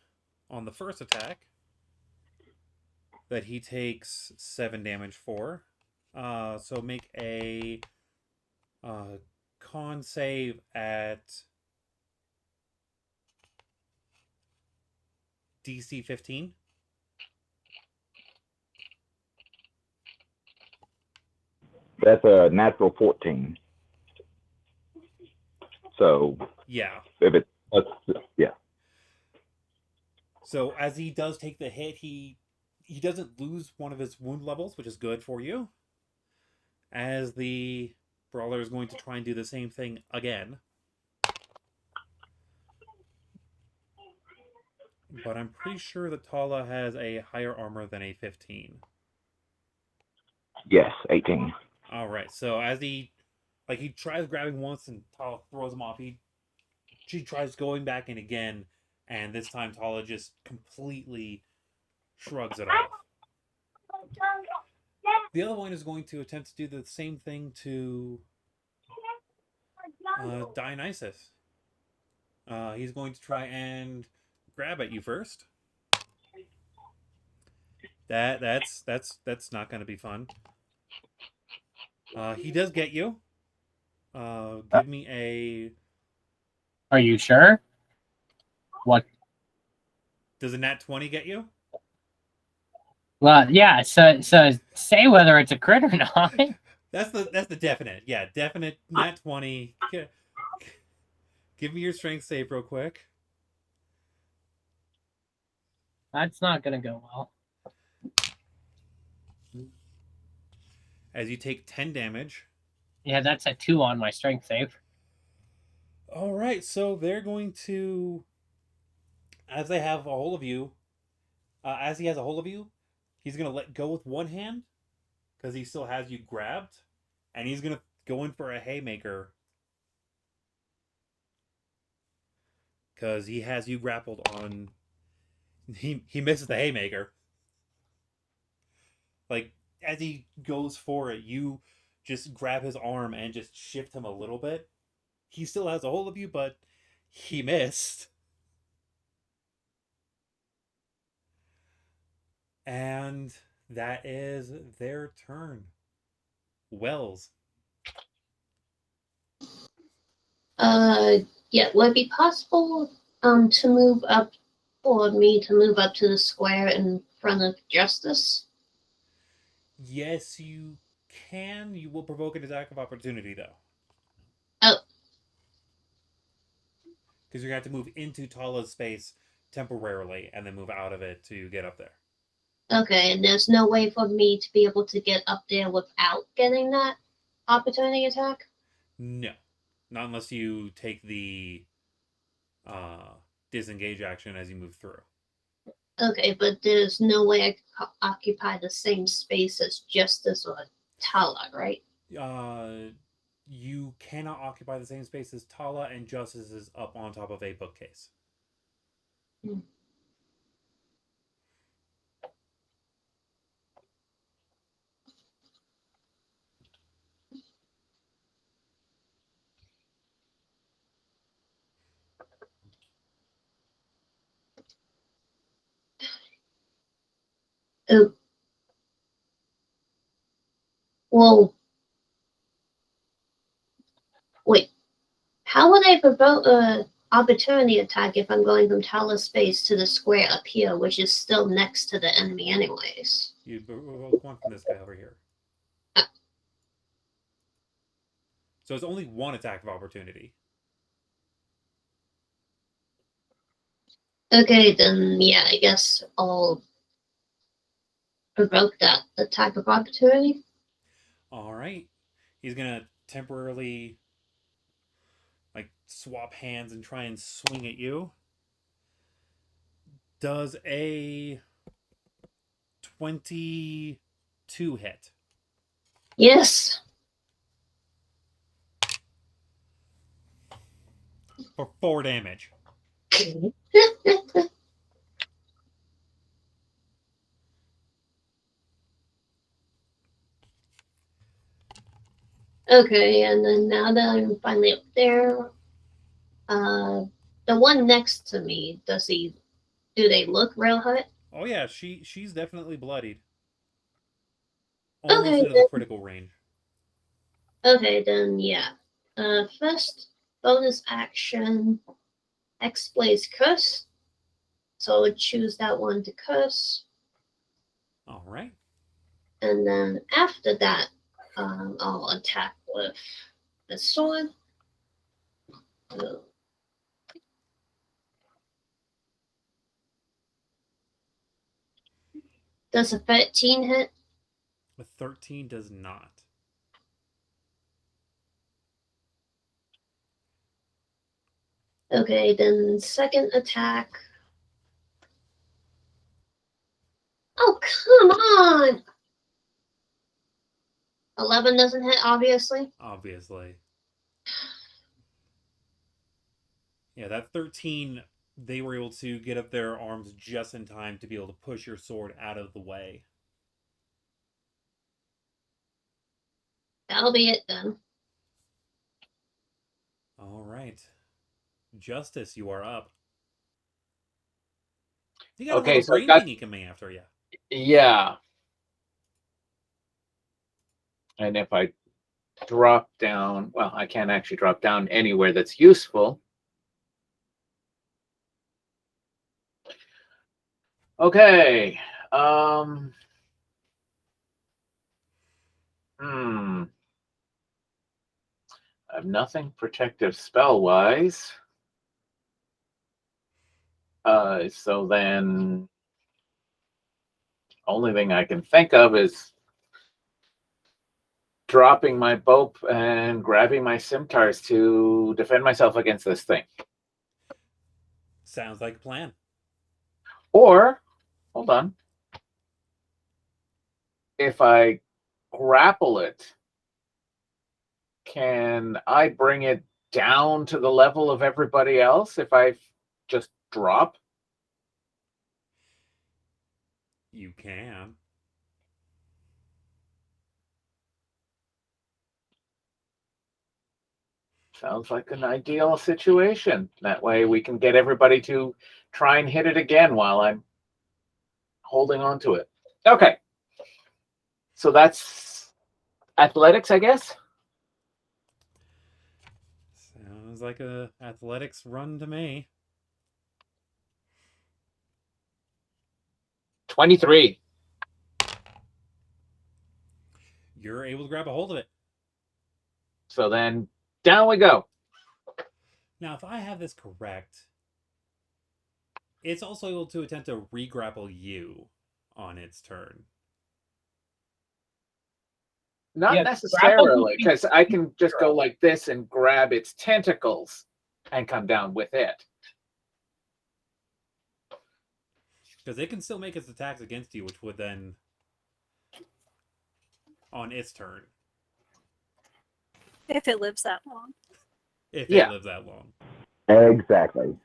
on the first attack, that he takes 7 damage for. So make a con save at DC 15. That's a natural 14. So Yeah. if it's yeah. So as he does take the hit, he doesn't lose one of his wound levels, which is good for you. As the brawler is going to try and do the same thing again. But I'm pretty sure that Tala has a higher armor than a 15. Yes, 18. All right. So as he tries grabbing once and Tala throws him off, she tries going back in again, and this time Tala just completely shrugs it off. The other one is going to attempt to do the same thing to Dionysus. He's going to try and grab at you first. That's not going to be fun. He does get you. Give me a. Are you sure? What? Does a nat 20 get you? Well, yeah. So say whether it's a crit or not. That's the definite. Yeah, definite nat 20. Give me your strength save real quick. That's not gonna go well. As you take 10 damage. Yeah, that's a 2 on my strength save. All right, so they're going to, as they have a hold of you, as he has a hold of you, he's going to let go with one hand because he still has you grabbed, and he's going to go in for a haymaker because he has you grappled on. He misses the haymaker. Like as he goes for it, you just grab his arm and just shift him a little bit. He still has a hold of you, but he missed. And that is their turn. Wells. Yeah, would it be possible to move up, for me to move up to the square in front of Justice? Yes, you can. You will provoke an attack of opportunity, though. Oh, Because you're going to have to move into Tala's space temporarily and then move out of it to get up there. okay, and there's no way for me to be able to get up there without getting that opportunity attack? No. Not unless you take the disengage action as you move through. Okay, but there's no way I could occupy the same space as Justice or Tala, right? You cannot occupy the same space as Tala, and Justice is up on top of a bookcase. Hmm. Oh, well, wait. How would I provoke a opportunity attack if I'm going from Tala's space to the square up here, which is still next to the enemy anyways? You provoke one from this guy over here. Uh, So it's only one attack of opportunity. Okay, then yeah, I guess I'll provoke that attack of opportunity. All right. He's going to temporarily like swap hands and try and swing at you. Does a 22 hit? Yes. For 4 damage. Okay, and then now that I'm finally up there, the one next to me, do they look real hurt? Oh yeah, she's definitely bloodied. Almost Okay, into the critical range. then yeah. First bonus action, X Blaze Curse. So I would choose that one to curse. All right. And then after that, I'll attack with the sword. Does a 13 hit? A 13 does not. Okay, then second attack. Oh, come on! 11 doesn't hit, obviously. Obviously. Yeah, that 13, they were able to get up their arms just in time to be able to push your sword out of the way. That'll be it then. All right. Justice, you are up. You got a Okay, little so green thingy coming after you. yeah. And if I drop down. Well, I can't actually drop down anywhere that's useful. Okay. I have nothing protective spell-wise. So then, only thing I can think of is dropping my bow and grabbing my scimitars to defend myself against this thing. Sounds like a plan. Or, hold on. If I grapple it, can I bring it down to the level of everybody else if I just drop? You can. Sounds like an ideal situation. That way we can get everybody to try and hit it again while I'm holding on to it. Okay. So that's athletics, I guess? Sounds like a athletics run to me. 23. You're able to grab a hold of it. So then down we go. Now, if I have this correct, it's also able to attempt to re-grapple you on its turn. Not Yeah, necessarily, grapple- because I can just go like this and grab its tentacles and come down with it. Because it can still make its attacks against you, which would then, on its turn, If it lives that long. if Yeah. it lives that long. Exactly.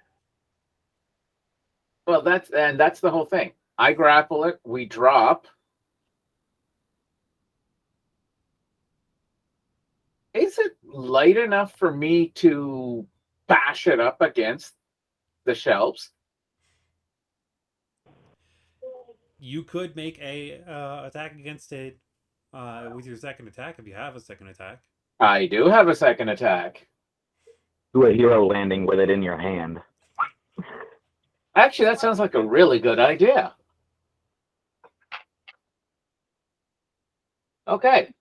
Well, that's the whole thing. I grapple it, we drop. Is it light enough for me to bash it up against the shelves? You could make a attack against it with your second attack if you have a second attack. I do have a second attack. Do a hero landing with it in your hand. Actually, that sounds like a really good idea. Okay.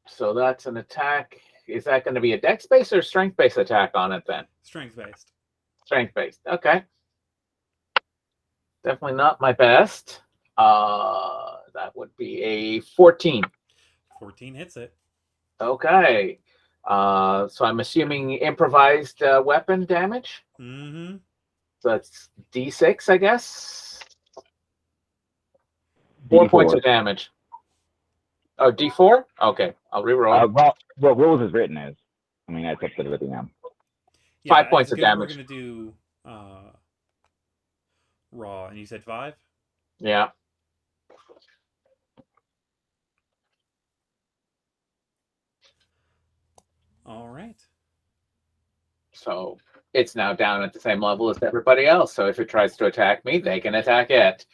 So that's an attack. Is that going to be a dex-based or strength-based attack on it then? Strength-based. Strength-based. Okay. Definitely not my best. That would be a 14. 14 hits it. Okay. So I'm assuming improvised weapon damage. Mm-hmm. So that's D6, I guess. D4. 4 points of damage. Oh, D4? Okay, I'll reroll. What rules is written as? I mean, that's up to the DM. Yeah, 5 points of We're damage. going to do raw, and you said 5? Yeah. All right. So it's now down at the same level as everybody else. So if it tries to attack me, they can attack it.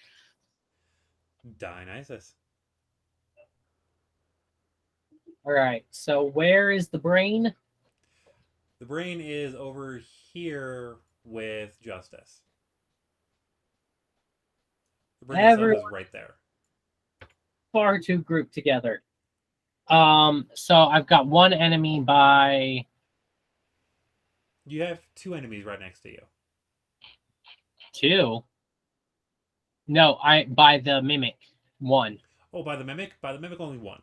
Dionysus. All right. So where is the brain? The brain is over here with Justice. The brain itself is right there. Far too grouped together. So I've got one enemy by. You have 2 enemies right next to you. 2. No, by the mimic 1. Oh, by the mimic? By the mimic, only 1.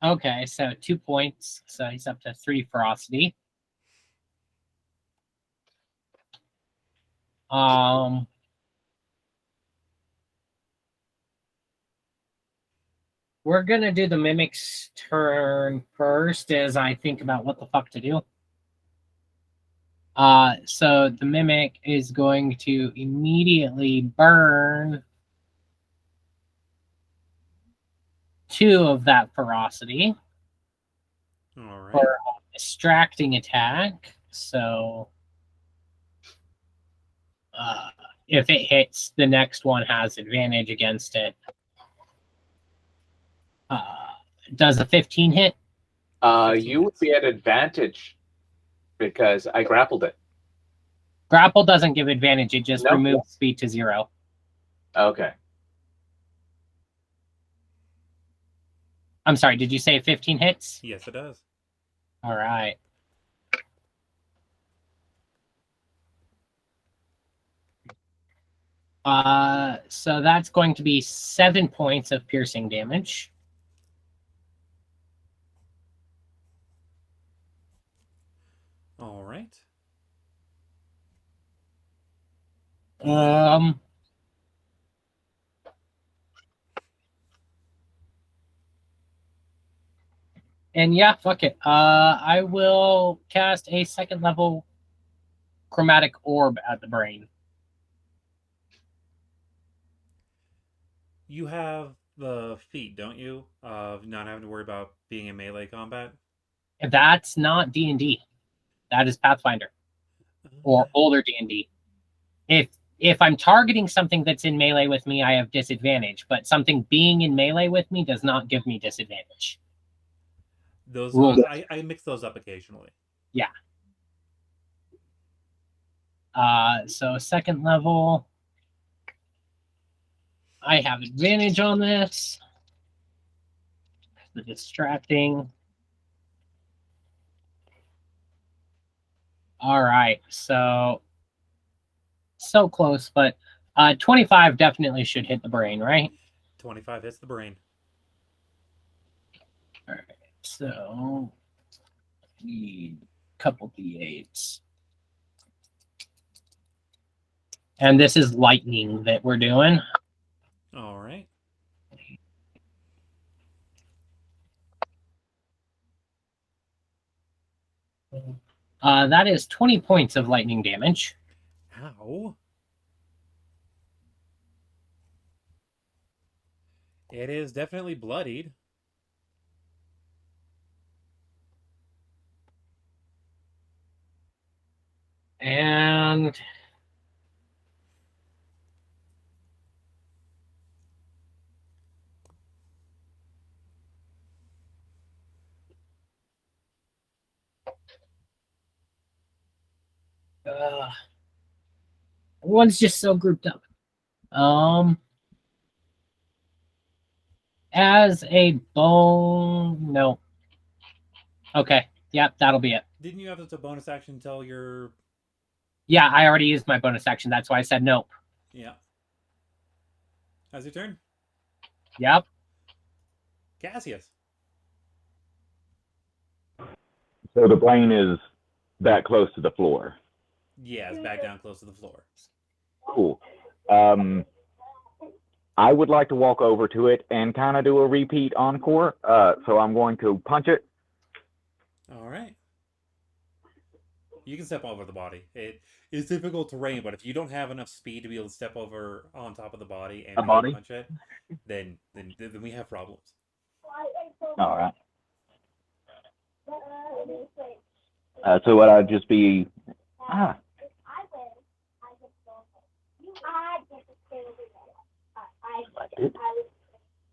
Okay, so 2 points. So he's up to 3 ferocity. We're gonna do the mimic's turn first as I think about what the fuck to do. So the mimic is going to immediately burn 2 of that ferocity. All right. For a distracting attack. So if it hits, the next one has advantage against it. Does a 15 hit? 15 You would hits. be at advantage because I grappled it. Grapple doesn't give advantage. It just No. removes speed to 0. Okay. I'm sorry, did you say 15 hits? Yes, it does. All right. So that's going to be 7 points of piercing damage. All right. And yeah, fuck it. I will cast a 2nd level chromatic orb at the brain. You have the feat, don't you? Of not having to worry about being in melee combat. That's not D&D. That is Pathfinder or older D&D. If I'm targeting something that's in melee with me, I have disadvantage. But something being in melee with me does not give me disadvantage. Those Rules. I mix those up occasionally. Yeah. So 2nd level, I have advantage on this. The distracting. All right, so close, but 25 definitely should hit the brain, right? 25 hits the brain. All right, so need a couple d8s. And this is lightning that we're doing. All right. That is 20 points of lightning damage. Ow. It is definitely bloodied. And everyone's just so grouped up. As a bone, no. Okay, yep, that'll be it. Didn't you have a bonus action until your... Yeah, I already used my bonus action. That's why I said nope. Yeah. How's your turn? Yep. Cassius. So the brain is that close to the floor. Yeah, it's back down close to the floor. Cool. I would like to walk over to it and kind of do a repeat encore. So I'm going to punch it. All right. You can step over the body. It is difficult terrain, but if you don't have enough speed to be able to step over on top of the body and punch it, then we have problems. All right. So would I just be...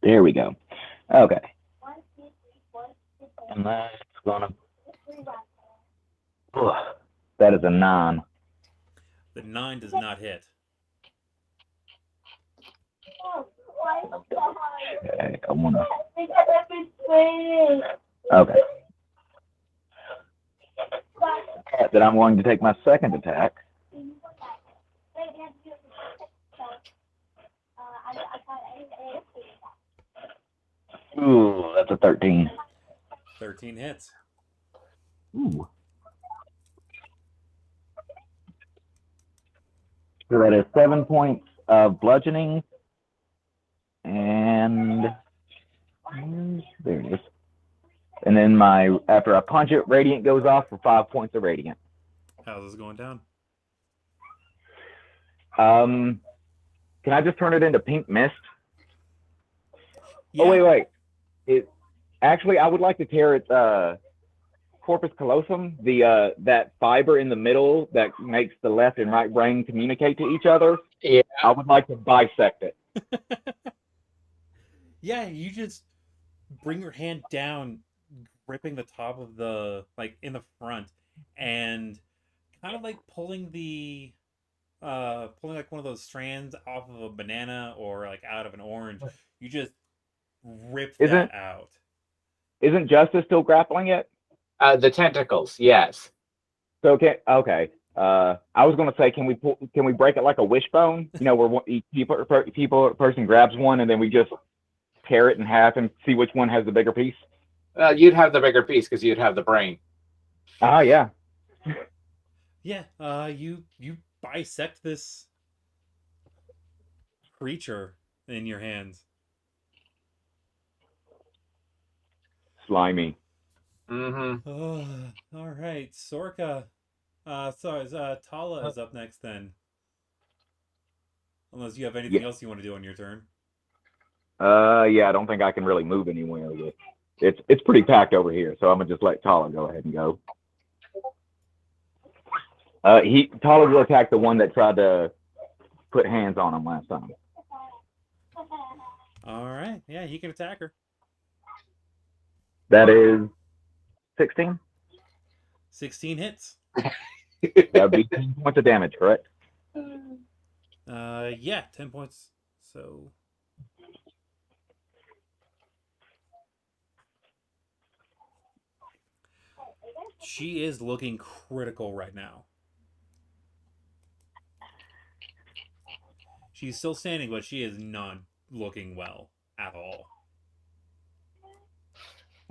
There we go. Okay. And that's gonna... Ugh, that is a 9. The 9 does not hit. Okay, I wanna... Okay. Then I'm going to take my second attack. Ooh, that's a 13. 13 hits. Ooh. So that is 7 points of bludgeoning. And there it is. And then after I punch it, radiant goes off for 5 points of radiant. How's this going down? Can I just turn it into pink mist? Yeah. Oh, wait. Actually, I would like to tear its corpus callosum, that fiber in the middle that makes the left and right brain communicate to each other. Yeah. I would like to bisect it. Yeah, you just bring your hand down, gripping the top of the like in the front, and kind of like pulling like one of those strands off of a banana or like out of an orange. You just rip Isn't that out. isn't Justice still grappling it? The tentacles, yes. So okay. I was gonna say, can we break it like a wishbone? You know, where person grabs one and then we just tear it in half and see which one has the bigger piece. You'd have the bigger piece because you'd have the brain. Ah, yeah. Yeah, you bisect this creature in your hands. Slimy. Mm-hmm. Oh, all right, Sorka. Sorry, Tala is up next then. Unless you have anything Yeah. else you want to do on your turn. Yeah. I don't think I can really move anywhere. It's pretty packed over here, so I'm gonna just let Tala go ahead and go. Tala will attack the one that tried to put hands on him last time. All right, yeah, he can attack her. That is 16. 16 hits. That would be 10 points of damage, correct? Yeah, 10 points. So she is looking critical right now. She's still standing, but she is not looking well at all.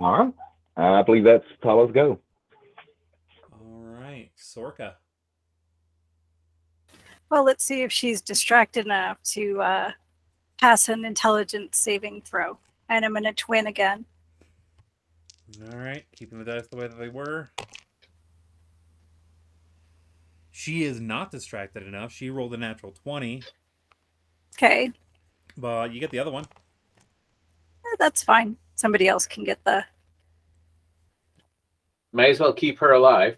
All right. I believe that's Tala's go. All right, Sorka. Well, let's see if she's distracted enough to pass an intelligence saving throw. And I'm going to twin again. All right, keeping the dice the way that they were. She is not distracted enough. She rolled a natural 20. Okay, But you get the other one. that's fine. Somebody else can get the... May as well keep her alive.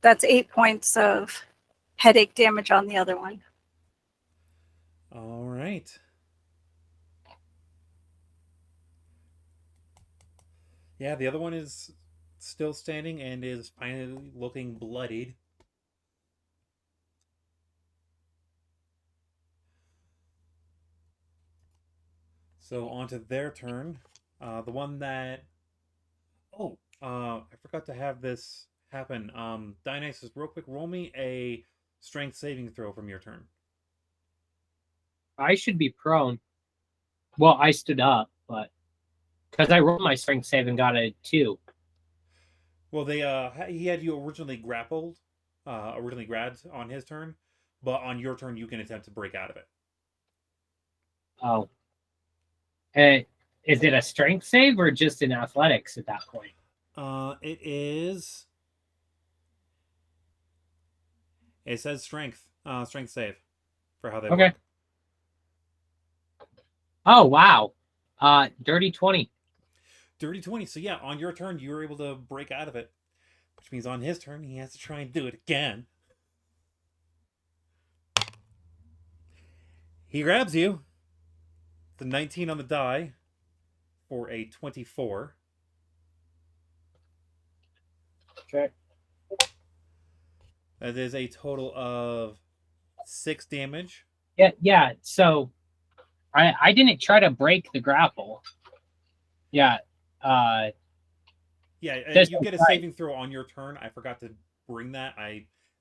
That's 8 points of headache damage on the other one. All right. Yeah, the other one is still standing and is finally looking bloodied. So onto their turn. The one that... Oh, I forgot to have this happen. Dionysus, real quick, roll me a strength saving throw from your turn. I should be prone. Well, I stood up, but because I rolled my strength save and got a 2. Well, he had you originally grabbed on his turn, but on your turn you can attempt to break out of it. Oh. Is it a strength save or just in athletics at that point? It is. It says strength save for how they work. Oh wow, dirty 20. Dirty 20. So yeah, on your turn you were able to break out of it, which means on his turn he has to try and do it again. He grabs you. The 19 on the die for a 24. Okay. That is a total of 6 damage. Yeah. So I didn't try to break the grapple. Yeah. Yeah, you get a saving throw on your turn. I forgot to bring that.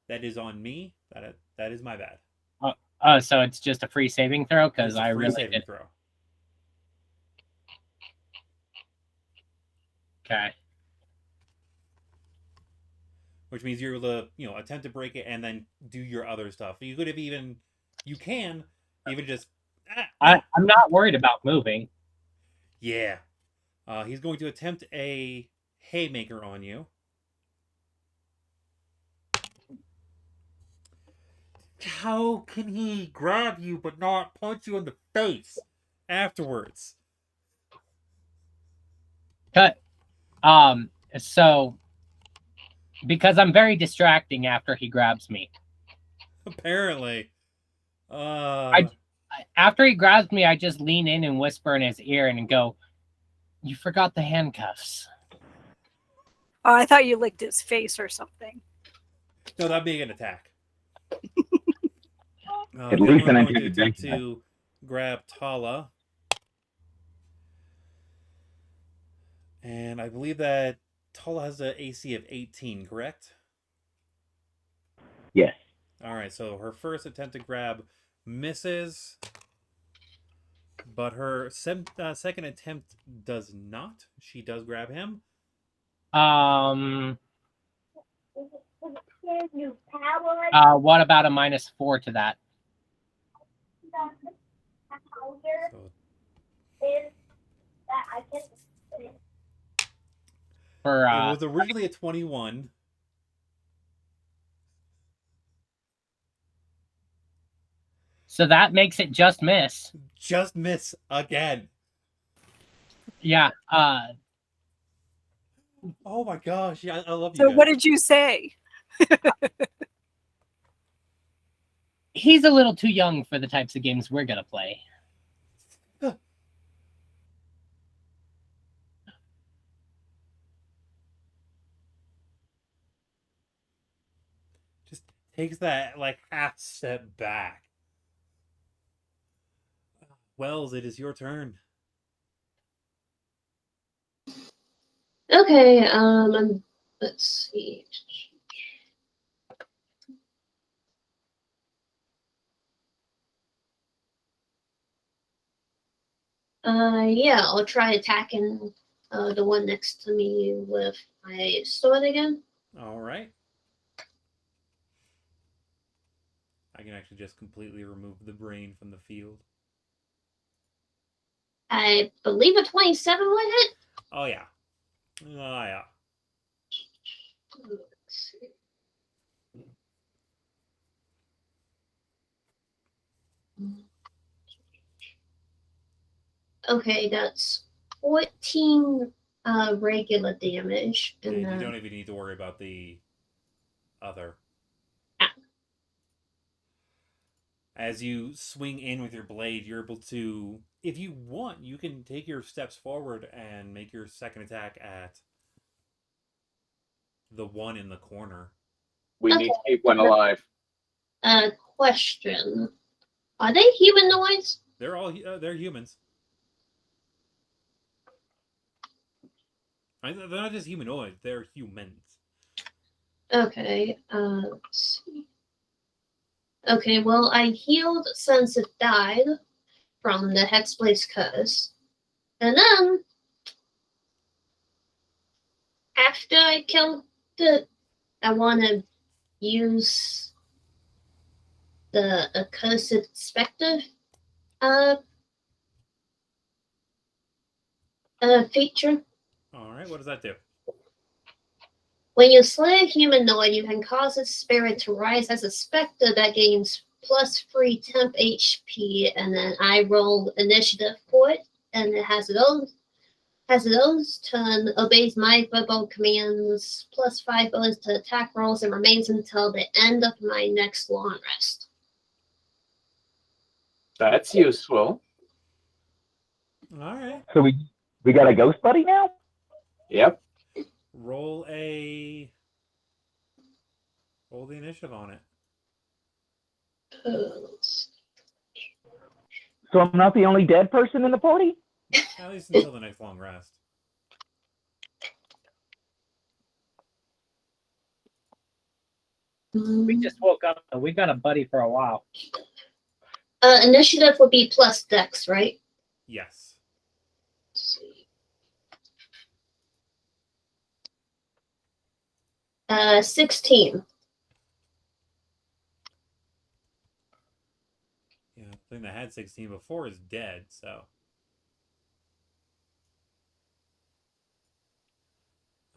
That is on me. That is my bad. So it's just a free saving throw because I really saving did. throw. Okay. Which means you're able to, attempt to break it and then do your other stuff. You could have you can even just. I'm not worried about moving. Yeah. He's going to attempt a haymaker on you. How can he grab you but not punch you in the face afterwards? Cut. So because I'm very distracting after he grabs me. Apparently. after he grabs me, I just lean in and whisper in his ear and go, "You forgot the handcuffs." Oh, I thought you licked his face or something. No, that'd be an attack. At Then least we're an going to attempt intimidation. to grab Tala. And I believe that Tala has an AC of 18, correct? Yes. All right, so her first attempt to grab misses, but her second attempt does not. She does grab him. What about a -4 to that? So For it was originally a 21. so that makes it just miss. Just miss again. Yeah. Oh my gosh. Yeah, I love you So guys. what did you say? He's a little too young for the types of games we're gonna play. Just takes that like half step back. Wells, it is your turn. Okay, let's see. Yeah, I'll try attacking the one next to me with my sword again. All right. I can actually just completely remove the brain from the field. I believe a 27 would hit. Oh yeah. Oh yeah. Let's see. Okay, that's 14 regular damage. And then, you don't even need to worry about the other. As you swing in with your blade, you're able to, if you want, you can take your steps forward and make your second attack at the one in the corner. We need to keep one alive. Question. Are they humanoids? They're all they're humans. They're not just humanoids; they're humans. Okay, let's see. Okay, well, I healed since it died from the Hexblade's curse. And then, after I killed it, I want to use the accursed specter feature. All right, what does that do? When you slay a humanoid, you can cause its spirit to rise as a specter that gains +3 temp HP, and then I roll initiative for it, and it has its own turn, obeys my verbal commands, +5 bonus to attack rolls, and remains until the end of my next long rest. That's useful. All right. So we got a ghost buddy now? Yep. Roll the initiative on it. So I'm not the only dead person in the party? At least until the next long rest. We just woke up, so we got a buddy for a while. Initiative would be plus dex, right? Yes. Let's see. 16. Yeah, the thing that had 16 before is dead, so.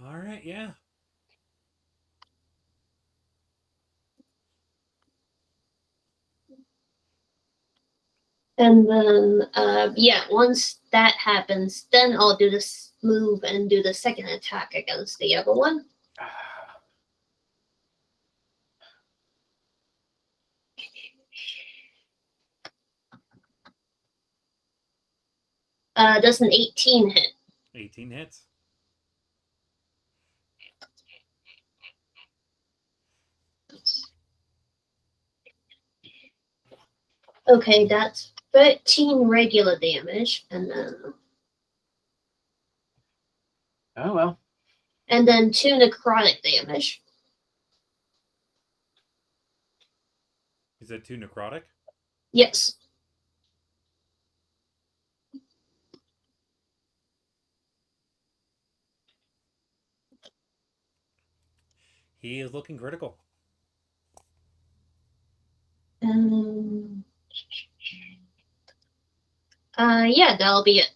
All right, yeah. And then, once that happens, then I'll do this move and do the second attack against the other one. Does an 18 hit? 18 hits. Okay, that's 13 regular damage, and then Oh well. 2 necrotic damage. Is that 2 necrotic? Yes. He is looking critical. Yeah, that'll be it.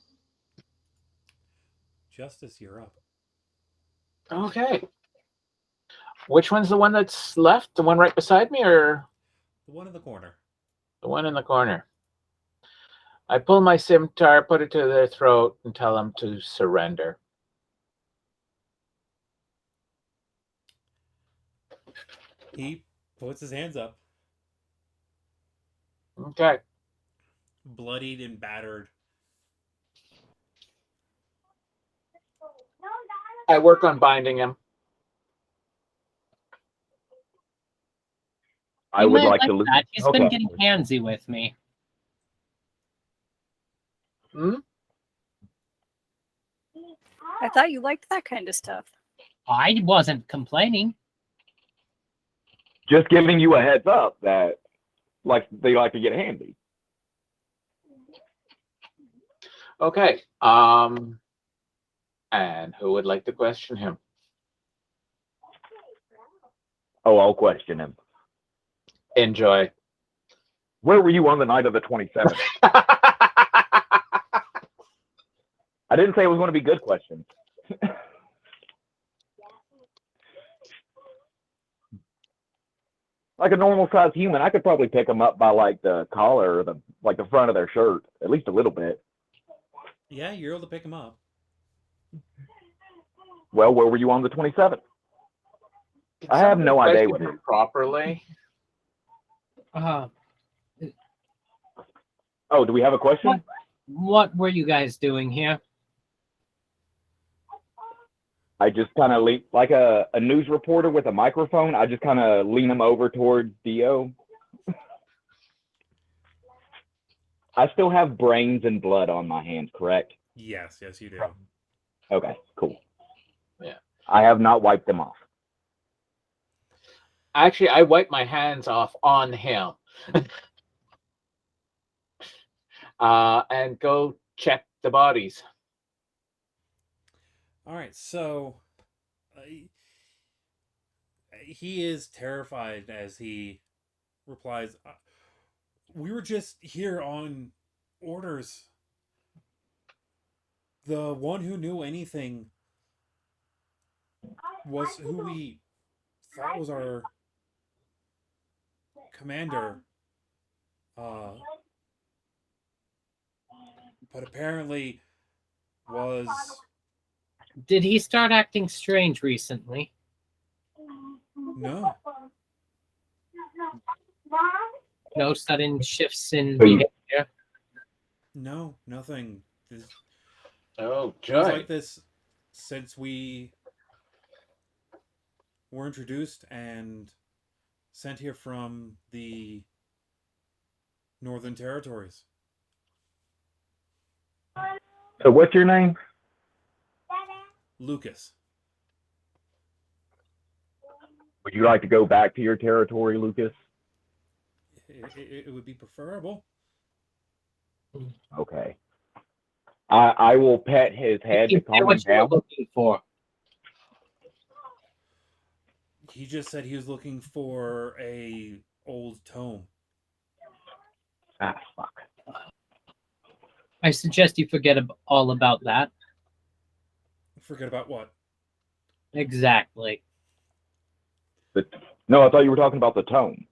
Justice, you're up. Okay. Which one's the one that's left? The one right beside me, or The one in the corner. the one in the corner? I pull my scimitar, put it to their throat, and tell them to surrender. He puts his hands up, Okay. bloodied and battered. I work on binding him. I You would might like to. that. He's been getting handsy with me. Hmm? I thought you liked that kind of stuff. I wasn't complaining. Just giving you a heads up that, like, they like to get handy. Okay. And who would like to question him? Oh, I'll question him. Enjoy. Where were you on the night of the 27th? I didn't say it was going to be good questions. Like a normal sized human, I could probably pick them up by like the collar or the front of their shirt, at least a little bit. Yeah, you're able to pick him up. Well, where were you on the 27th? I have no idea what it is. Properly. Uh, Oh, do we have a question? what were you guys doing here? I just kind of like a news reporter with a microphone. I just kind of lean him over towards Dio. I still have brains and blood on my hands, correct? Yes, you do. Okay, cool. Yeah. I have not wiped them off. Actually, I wipe my hands off on him. And go check the bodies. All right, so he is terrified as he replies, "We were just here on orders. The one who knew anything was who we thought was our commander. But apparently was..." Did he start acting strange recently? No. No sudden shifts in So you- behavior? No, nothing. This, Oh, it was good. like this since we were introduced and sent here from the Northern Territories. So what's your name? Lucas. Would you like to go back to your territory, Lucas? It would be preferable. Okay. I will pet his head to calm him What you were down. looking for? He just said he was looking for a old tome. Ah, fuck. I suggest you forget all about that. Forget about what? Exactly. No, I thought you were talking about the tome.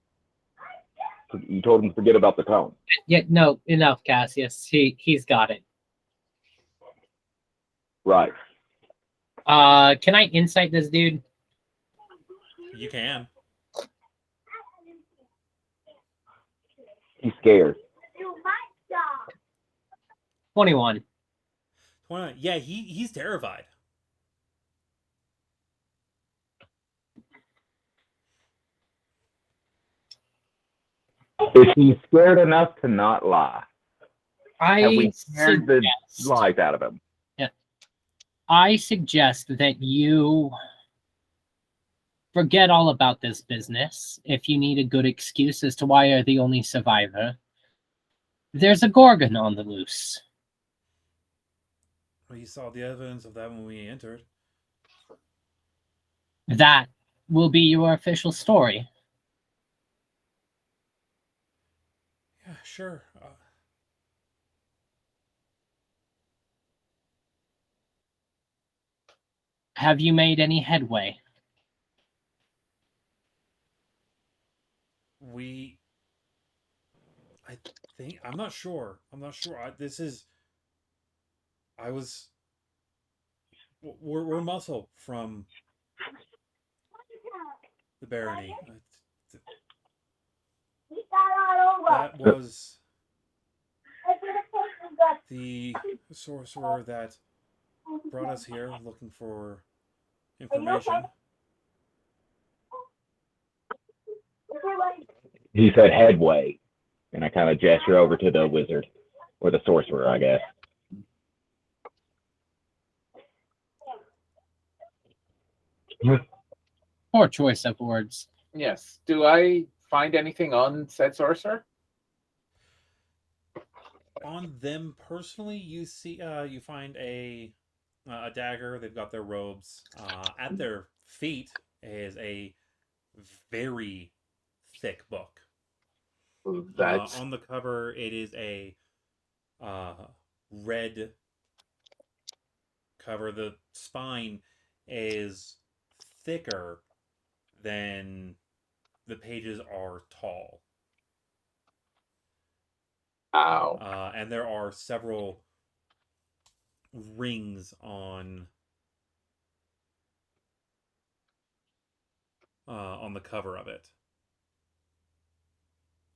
You told him to forget about the tome. Yeah, no, enough, Cassius. He's got it. Right. Can I insight this dude? You can. He's scared. 21. Why not? Yeah, he's terrified. Is he scared enough to not lie? Have we scared the lies out of him? Yeah. I suggest that you forget all about this business. If you need a good excuse as to why you're the only survivor, there's a Gorgon on the loose. Well, you saw the evidence of that when we entered. That will be your official story. Yeah, sure. Have you made any headway? I think I'm not sure. We're muscle from the barony. That was the sorcerer that brought us here looking for information. He said headway, and I kind of gesture over to the wizard, or the sorcerer, I guess. Poor choice of words. Yes. Do I find anything on said sorcerer? On them personally, you find a dagger. They've got their robes. At their feet is a very thick book. On the cover, it is a red cover. The spine is thicker than the pages are tall. Ow. And there are several rings on the cover of it.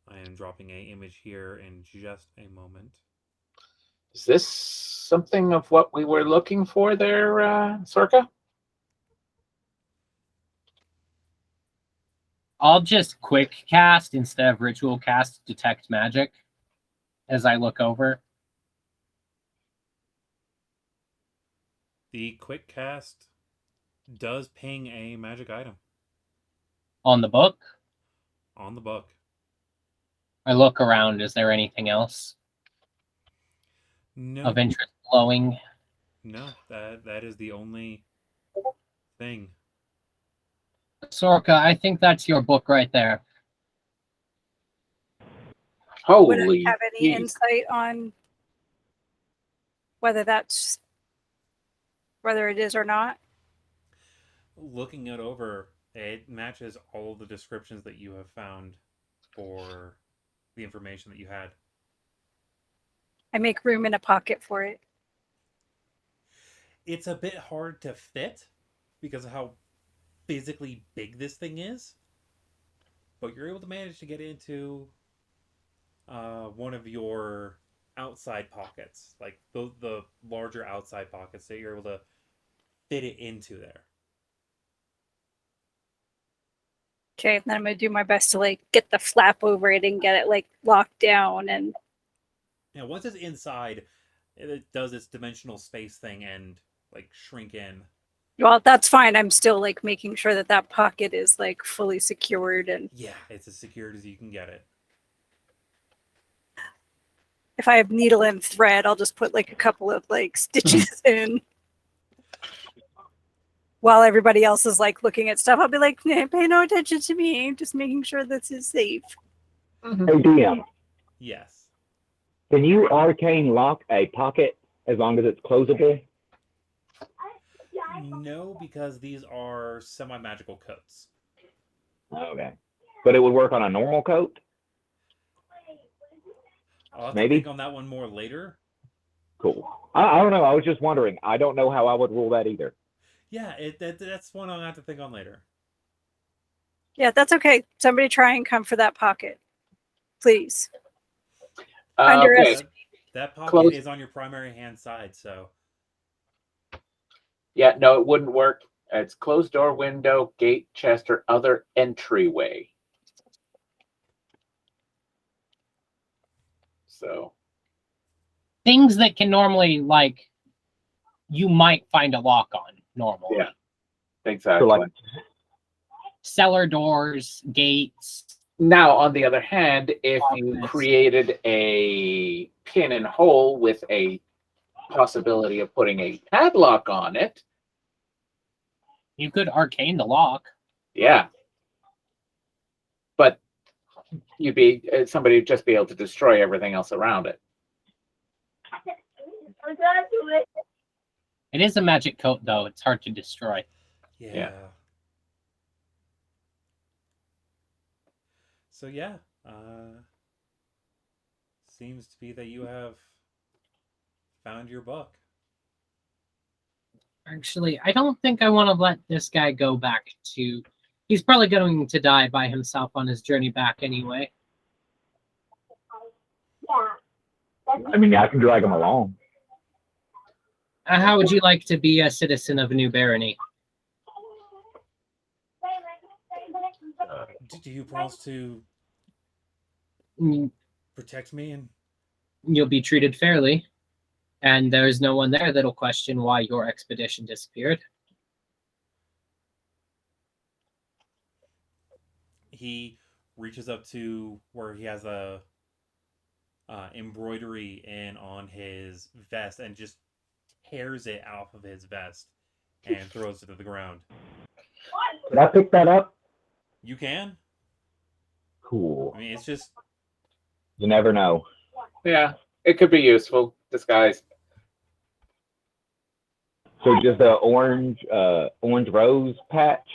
I am dropping an image here in just a moment. Is this something of what we were looking for there, Sorka? I'll just quick cast instead of ritual cast detect magic as I look over. The quick cast does ping a magic item. On the book? On the book. I look around. Is there anything else of interest glowing? No, that is the only thing. Sorka, I think that's your book right there. Would I Holy. have any insight on whether it is or not? Looking it over, it matches all of the descriptions that you have found for the information that you had. I make room in a pocket for it. It's a bit hard to fit because of how physically big this thing is, but you're able to manage to get into one of your outside pockets, like the larger outside pockets, that you're able to fit it into there. Okay, then I'm gonna do my best to like get the flap over it and get it like locked down. And once it's inside, it does its dimensional space thing and like shrink in. well, that's fine. I'm still like making sure that pocket is like fully secured. And yeah, it's as secured as you can get it. if I have needle and thread, I'll just put like a couple of like stitches in. While everybody else is like looking at stuff, I'll be like, nah, pay no attention to me. I'm just making sure this is safe. Hey, DM. Yes. Can you arcane lock a pocket as long as it's closable? No, because these are semi-magical coats. Okay. But it would work on a normal coat? I'll have Maybe? to think on that one more later. Cool. I don't know. I was just wondering. I don't know how I would rule that either. Yeah, that's one I'll have to think on later. Yeah, that's okay. Somebody try and come for that pocket, please. Okay. That pocket is on your primary hand side, so Yeah, no, it wouldn't work. It's closed door, window, gate, chest, or other entryway. So Things that can normally, like, you might find a lock on normally. yeah, exactly. So like, Cellar doors, gates. Now, on the other hand, if you Office. created a pin and hole with a possibility of putting a padlock on it, You could arcane the lock. yeah. But you'd be somebody would just be able to destroy everything else around it. It is a magic coat, though. It's hard to destroy. Yeah. So yeah, seems to be that you have found your book. Actually, I don't think I want to let this guy go back to... He's probably going to die by himself on his journey back anyway. I mean, I can drag him along. How would you like to be a citizen of New Barony? Do you promise to Mm, protect me? And You'll be treated fairly, and there's no one there that'll question why your expedition disappeared. he reaches up to where he has a embroidery in on his vest and just tears it off of his vest and throws it to the ground. Could I pick that up? You can. Cool. I mean, it's just You never know. Yeah, it could be useful disguise. So just the orange rose patch.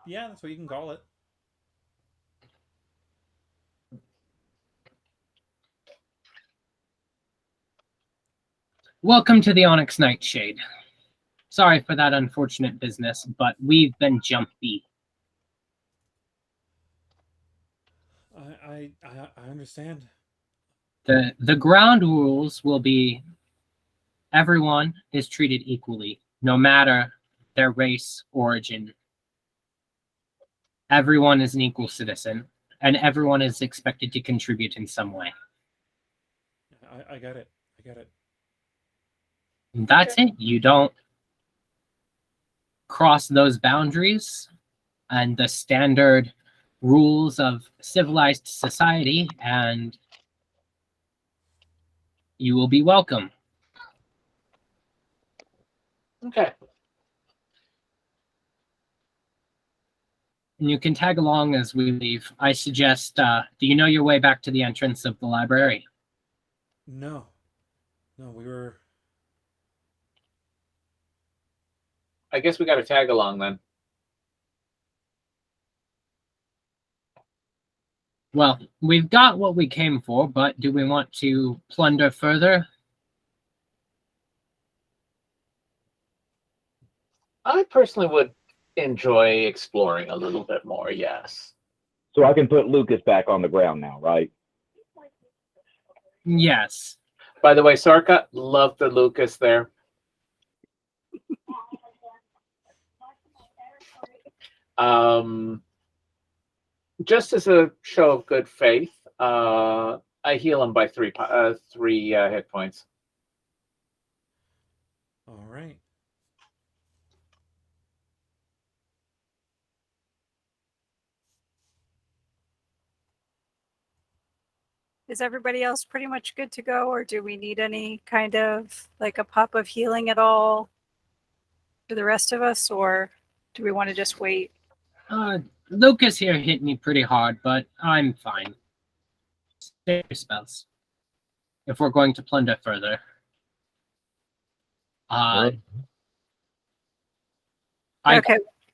yeah, that's what you can call it. Welcome to the Onyx Nightshade. Sorry for that unfortunate business, but we've been jumpy. I understand. The ground rules will be everyone is treated equally, no matter their race, origin. Everyone is an equal citizen, and everyone is expected to contribute in some way. I got it. I got it. That's it. You don't cross those boundaries and the standard rules of civilized society, and you will be welcome. Okay. And you can tag along as we leave. I suggest, do you know your way back to the entrance of the library? No, we were. I guess we got to tag along then. Well, we've got what we came for, but do we want to plunder further? I personally would enjoy exploring a little bit more, yes. So I can put Lucas back on the ground now, right? Yes. By the way, Sarka, love the Lucas there. Just as a show of good faith, I heal him by three hit points. All right. Is everybody else pretty much good to go, or do we need any kind of like a pop of healing at all for the rest of us, or do we want to just wait? Lucas here hit me pretty hard, but I'm fine. Save your spells. If we're going to plunder further. Okay. If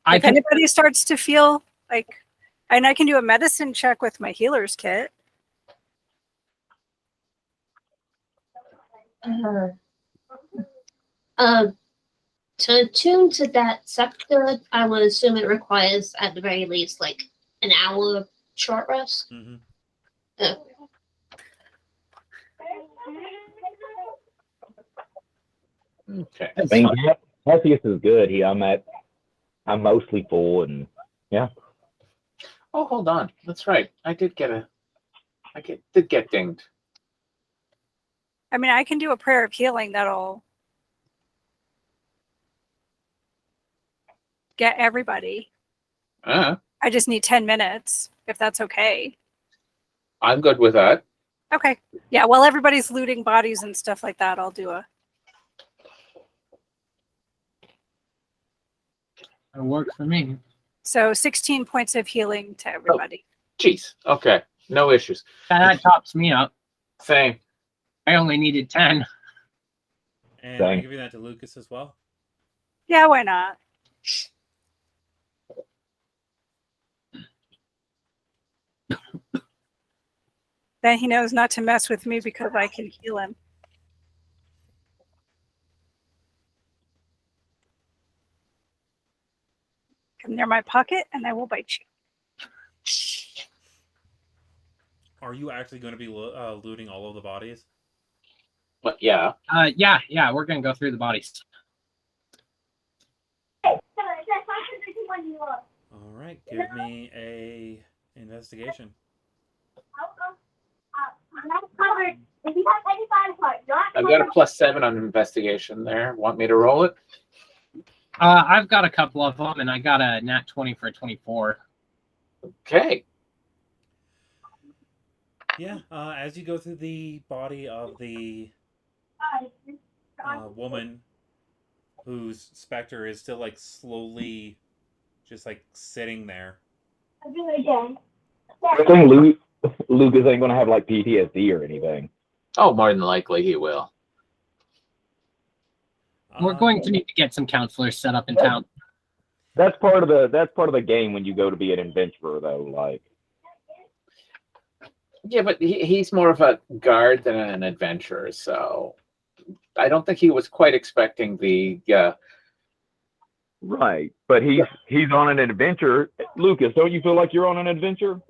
If anybody starts to feel like, and I can do a medicine check with my healer's kit. To attune to that scepter, I would assume it requires at the very least like an hour short rest. Mm-hmm. Okay. Thank you. Healthiest is good. I'm mostly full, and yeah. Oh, hold on. That's right. I did get dinged. I mean, I can do a prayer of healing that'll get everybody. Uh, I just need 10 minutes, if that's okay. I'm good with that. Okay. Yeah, while everybody's looting bodies and stuff like that, I'll do a. It works for me. So 16 points of healing to everybody. Jeez. Okay. No issues. That tops me up. Same. I only needed 10. And are you Dang. giving that to Lucas as well? Yeah, why not? Then he knows not to mess with me because I can heal him. Come near my pocket and I will bite you. Are you actually going to be looting all of the bodies? But yeah. Yeah, we're gonna go through the bodies. All right, give me a investigation. I've got a +7 on investigation there. Want me to roll it? I've got a couple of them, and I got a nat 20 for a 24. Okay. Yeah, as you go through the body of the woman whose specter is still like slowly just like sitting there. I think Lucas ain't gonna have like PTSD or anything. Oh, more than likely he will. We're going to need to get some counselors set up in town. That's part of the game when you go to be an adventurer, though. Like, Yeah, but he's more of a guard than an adventurer, so I don't think he was quite expecting the. right, but he's on an adventure. Lucas, don't you feel like you're on an adventure?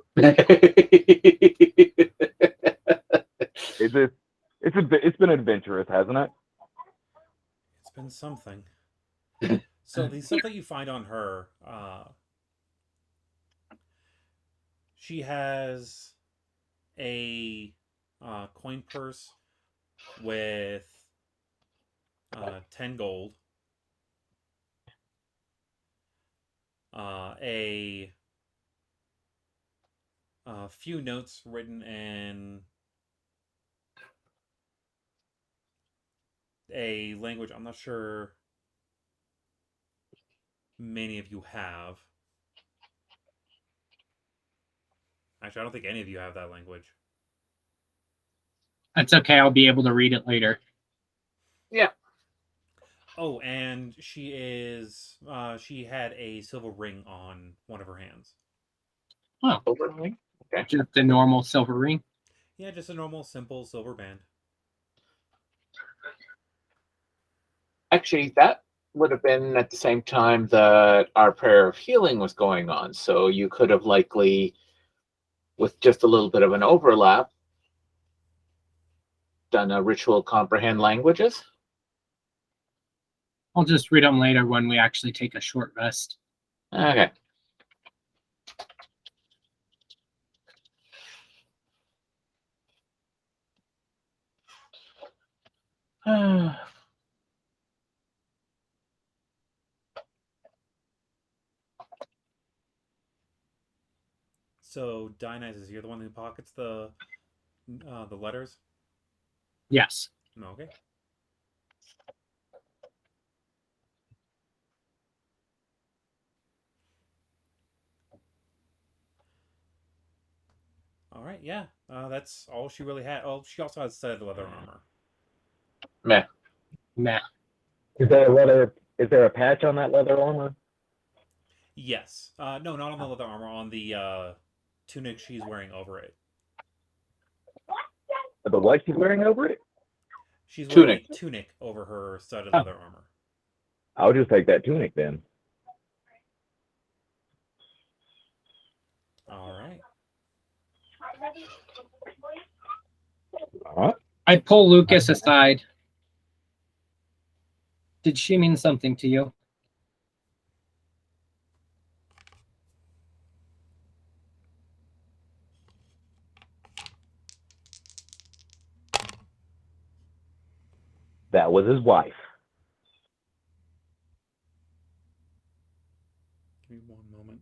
It's been adventurous, hasn't it? It's been something. So the stuff that you find on her, she has a coin purse with 10 gold, a few notes written in a language I'm not sure many of you have. Actually, I don't think any of you have that language. That's okay. I'll be able to read it later. Yeah. Oh, and she had a silver ring on one of her hands. Oh, Okay. just a normal silver ring. Yeah, just a normal, simple silver band. Actually, that would have been at the same time that our prayer of healing was going on. So you could have likely, with just a little bit of an overlap, done a ritual comprehend languages. I'll just read them later when we actually take a short rest. Okay. So Dionysus, you're the one who pockets the letters? Yes. Okay. All right, yeah. That's all she really had. Oh, she also has studded leather armor. Meh. Nah. Is there a patch on that leather armor? Yes. No, not on the leather armor. On the tunic she's wearing over it. The what she's wearing over it? She's wearing Tunic. a tunic over her studded Oh. leather armor. I'll just take that tunic then. All right. All right. I pull Lucas aside. Did she mean something to you? That was his wife. Give me one moment.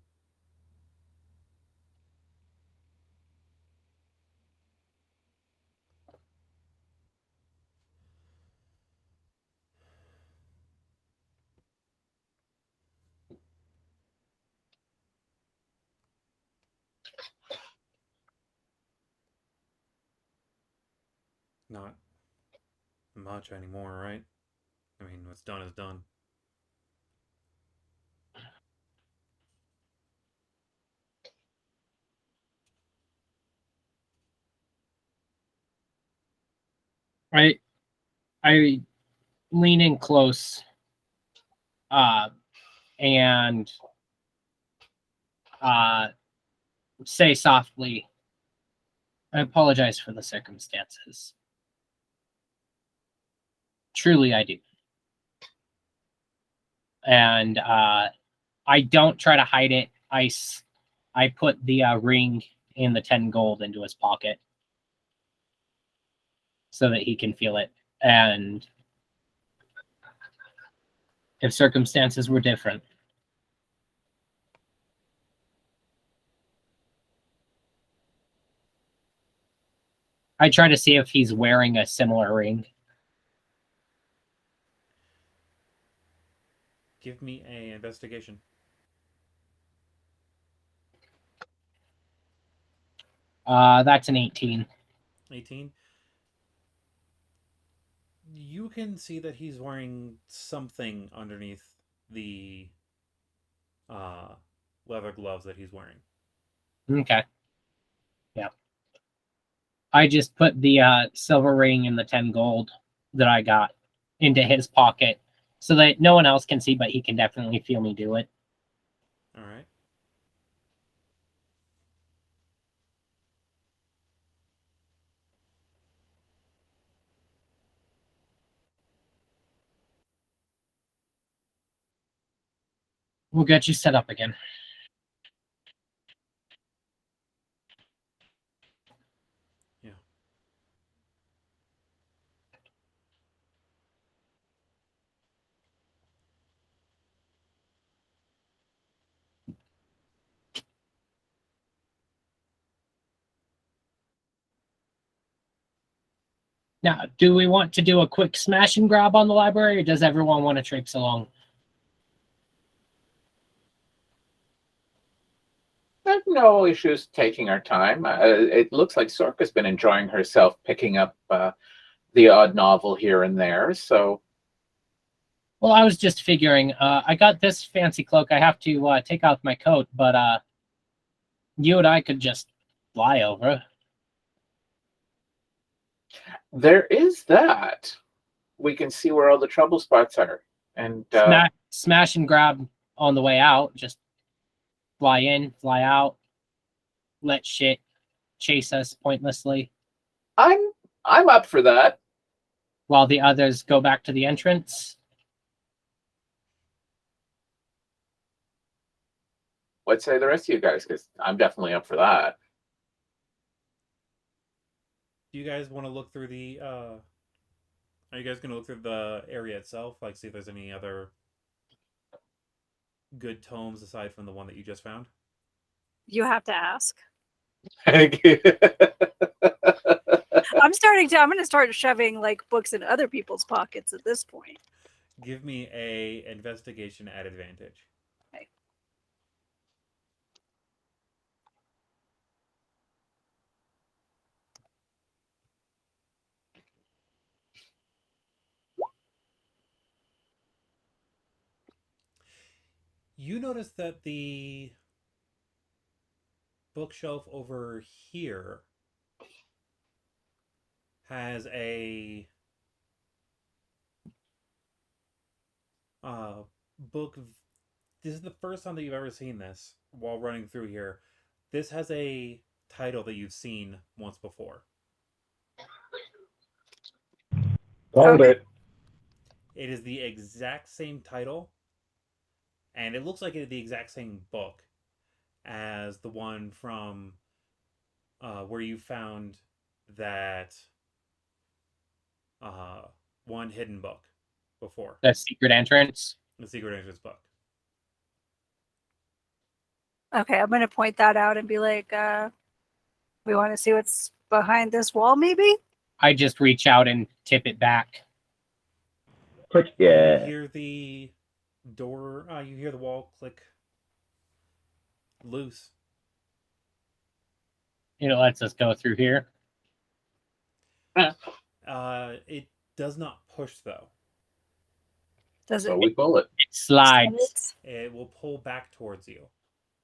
Not much anymore, right? I mean, what's done is done. I lean in close, and say softly, I apologize for the circumstances. Truly, I do. And I don't try to hide it. I put the ring in the 10 gold into his pocket so that he can feel it. And if circumstances were different, I try to see if he's wearing a similar ring. Give me a investigation. That's an 18. 18. You can see that he's wearing something underneath the leather gloves that he's wearing. Okay. Yeah. I just put the silver ring and the 10 gold that I got into his pocket so that no one else can see, but he can definitely feel me do it. All right. We'll get you set up again. Yeah. Now, do we want to do a quick smash and grab on the library, or does everyone want to traipse along? I have no issues taking our time. It looks like Sorka's been enjoying herself picking up the odd novel here and there. So, Well, I was just figuring, I got this fancy cloak. I have to take off my coat, but you and I could just fly over. there is that. We can see where all the trouble spots are. And Smash and grab on the way out. Just fly in, fly out, let shit chase us pointlessly I'm up for that. while the others go back to the entrance. What say the rest of you guys? Because I'm definitely up for that. Do you guys want to look through the are you guys going to look through the area itself, like see if there's any other good tomes aside from the one that you just found? You have to ask. I I'm going to start shoving like books in other people's pockets at this point. Give me a investigation at advantage. Okay. You notice that the bookshelf over here has a book. This is the first time that you've ever seen this while running through here. This has a title that you've seen once before. Hold Okay. it. It is the exact same title, and it looks like it's the exact same book as the one from where you found that one hidden book before. The secret entrance. The secret entrance book. Okay, I'm gonna point that out and be like, we want to see what's behind this wall, maybe? I just reach out and tip it back. You Yeah. hear the door, you hear the wall click loose. It lets us go through here. It does not push, though. Does So it? we pull it. It slides. It will pull back towards you.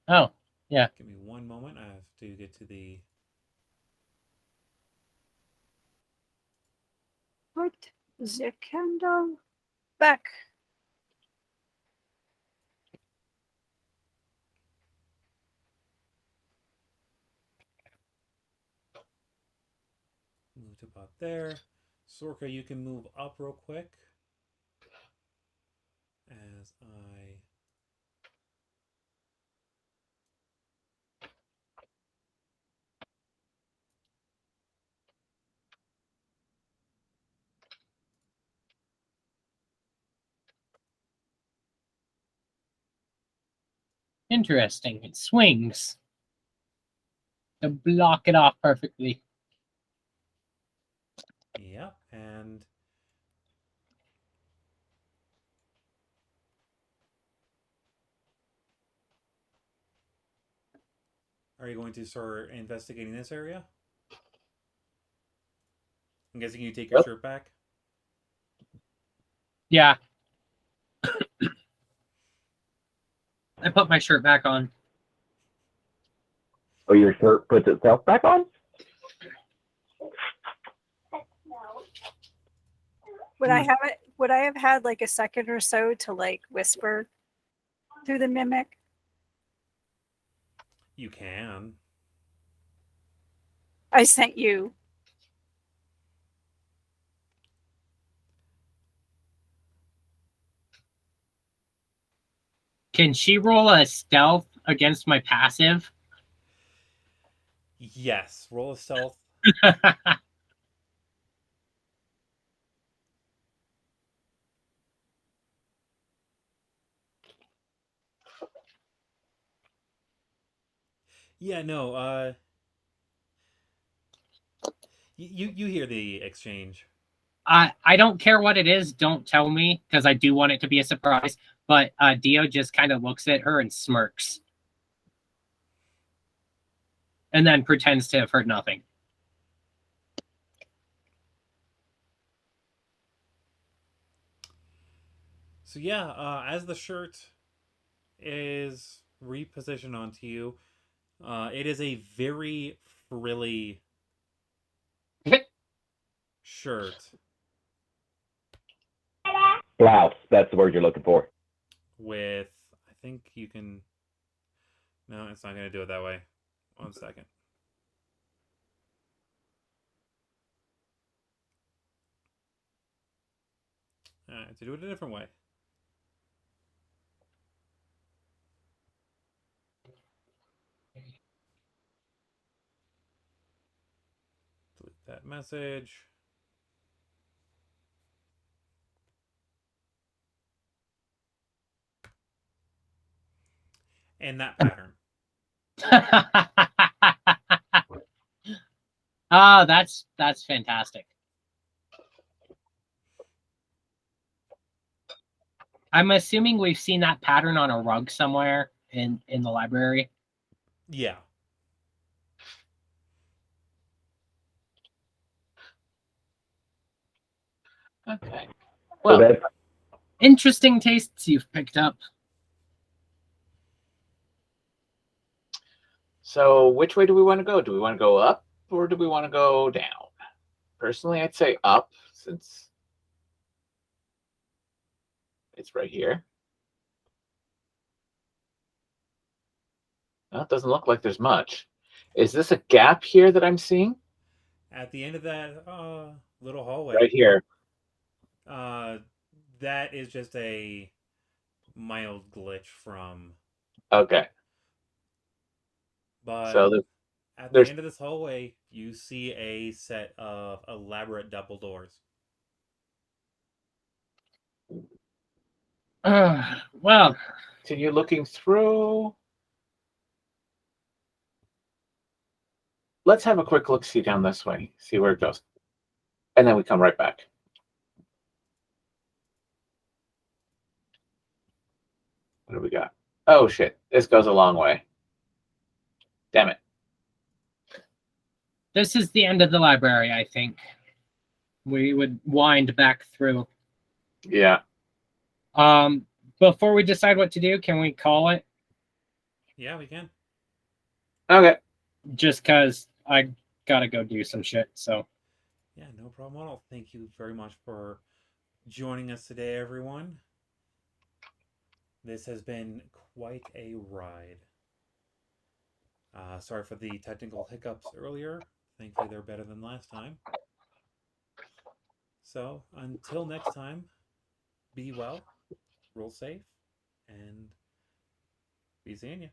Oh, yeah. Give me one moment. I have to get to the... Put the candle back. Move to about there. Sorka, you can move up real quick. As I... Interesting. It swings to block it off perfectly. Yep, and... Are you going to start investigating this area? I'm guessing you take your shirt back? Yeah. I put my shirt back on. Oh, your shirt puts itself back on? Would I have it? Would I have had like a second or so to like whisper through the mimic? You can. I sent you. Can she roll a stealth against my passive? Yes. Roll a stealth. Yeah, no, you hear the exchange. I don't care what it is. Don't tell me, because I do want it to be a surprise. But Dio just kind of looks at her and smirks. And then pretends to have heard nothing. So yeah, as the shirt is repositioned onto you, it is a very frilly shirt Blouse. That's the word you're looking for. with, I think you can... No, it's not going to do it that way. 1 second. I have to do it a different way. Delete that message. And that pattern. Oh, that's fantastic. I'm assuming we've seen that pattern on a rug somewhere in the library. Yeah. Okay. So Well, that's Interesting tastes you've picked up. so which way do we want to go? Do we want to go up or do we want to go down? Personally, I'd say up since it's right here. Well, it doesn't look like there's much. Is this a gap here that I'm seeing? At the end of that little hallway. Right here. that is just a mild glitch from. Okay. But So at the there's end of this hallway, you see a set of elaborate double doors. Well, continue looking through. Let's have a quick look see down this way, see where it goes. And then we come right back. What do we got? Oh shit, this goes a long way. Damn it. this is the end of the library, I think. We would wind back through. Yeah. Before we decide what to do, can we call it? Yeah, we can. Okay. Just because I gotta go do some shit, so. Yeah, no problem at all. Thank you very much for joining us today, everyone. This has been quite a ride. Sorry for the technical hiccups earlier. Thankfully, they're better than last time. So, until next time, be well, roll safe, and be seeing you.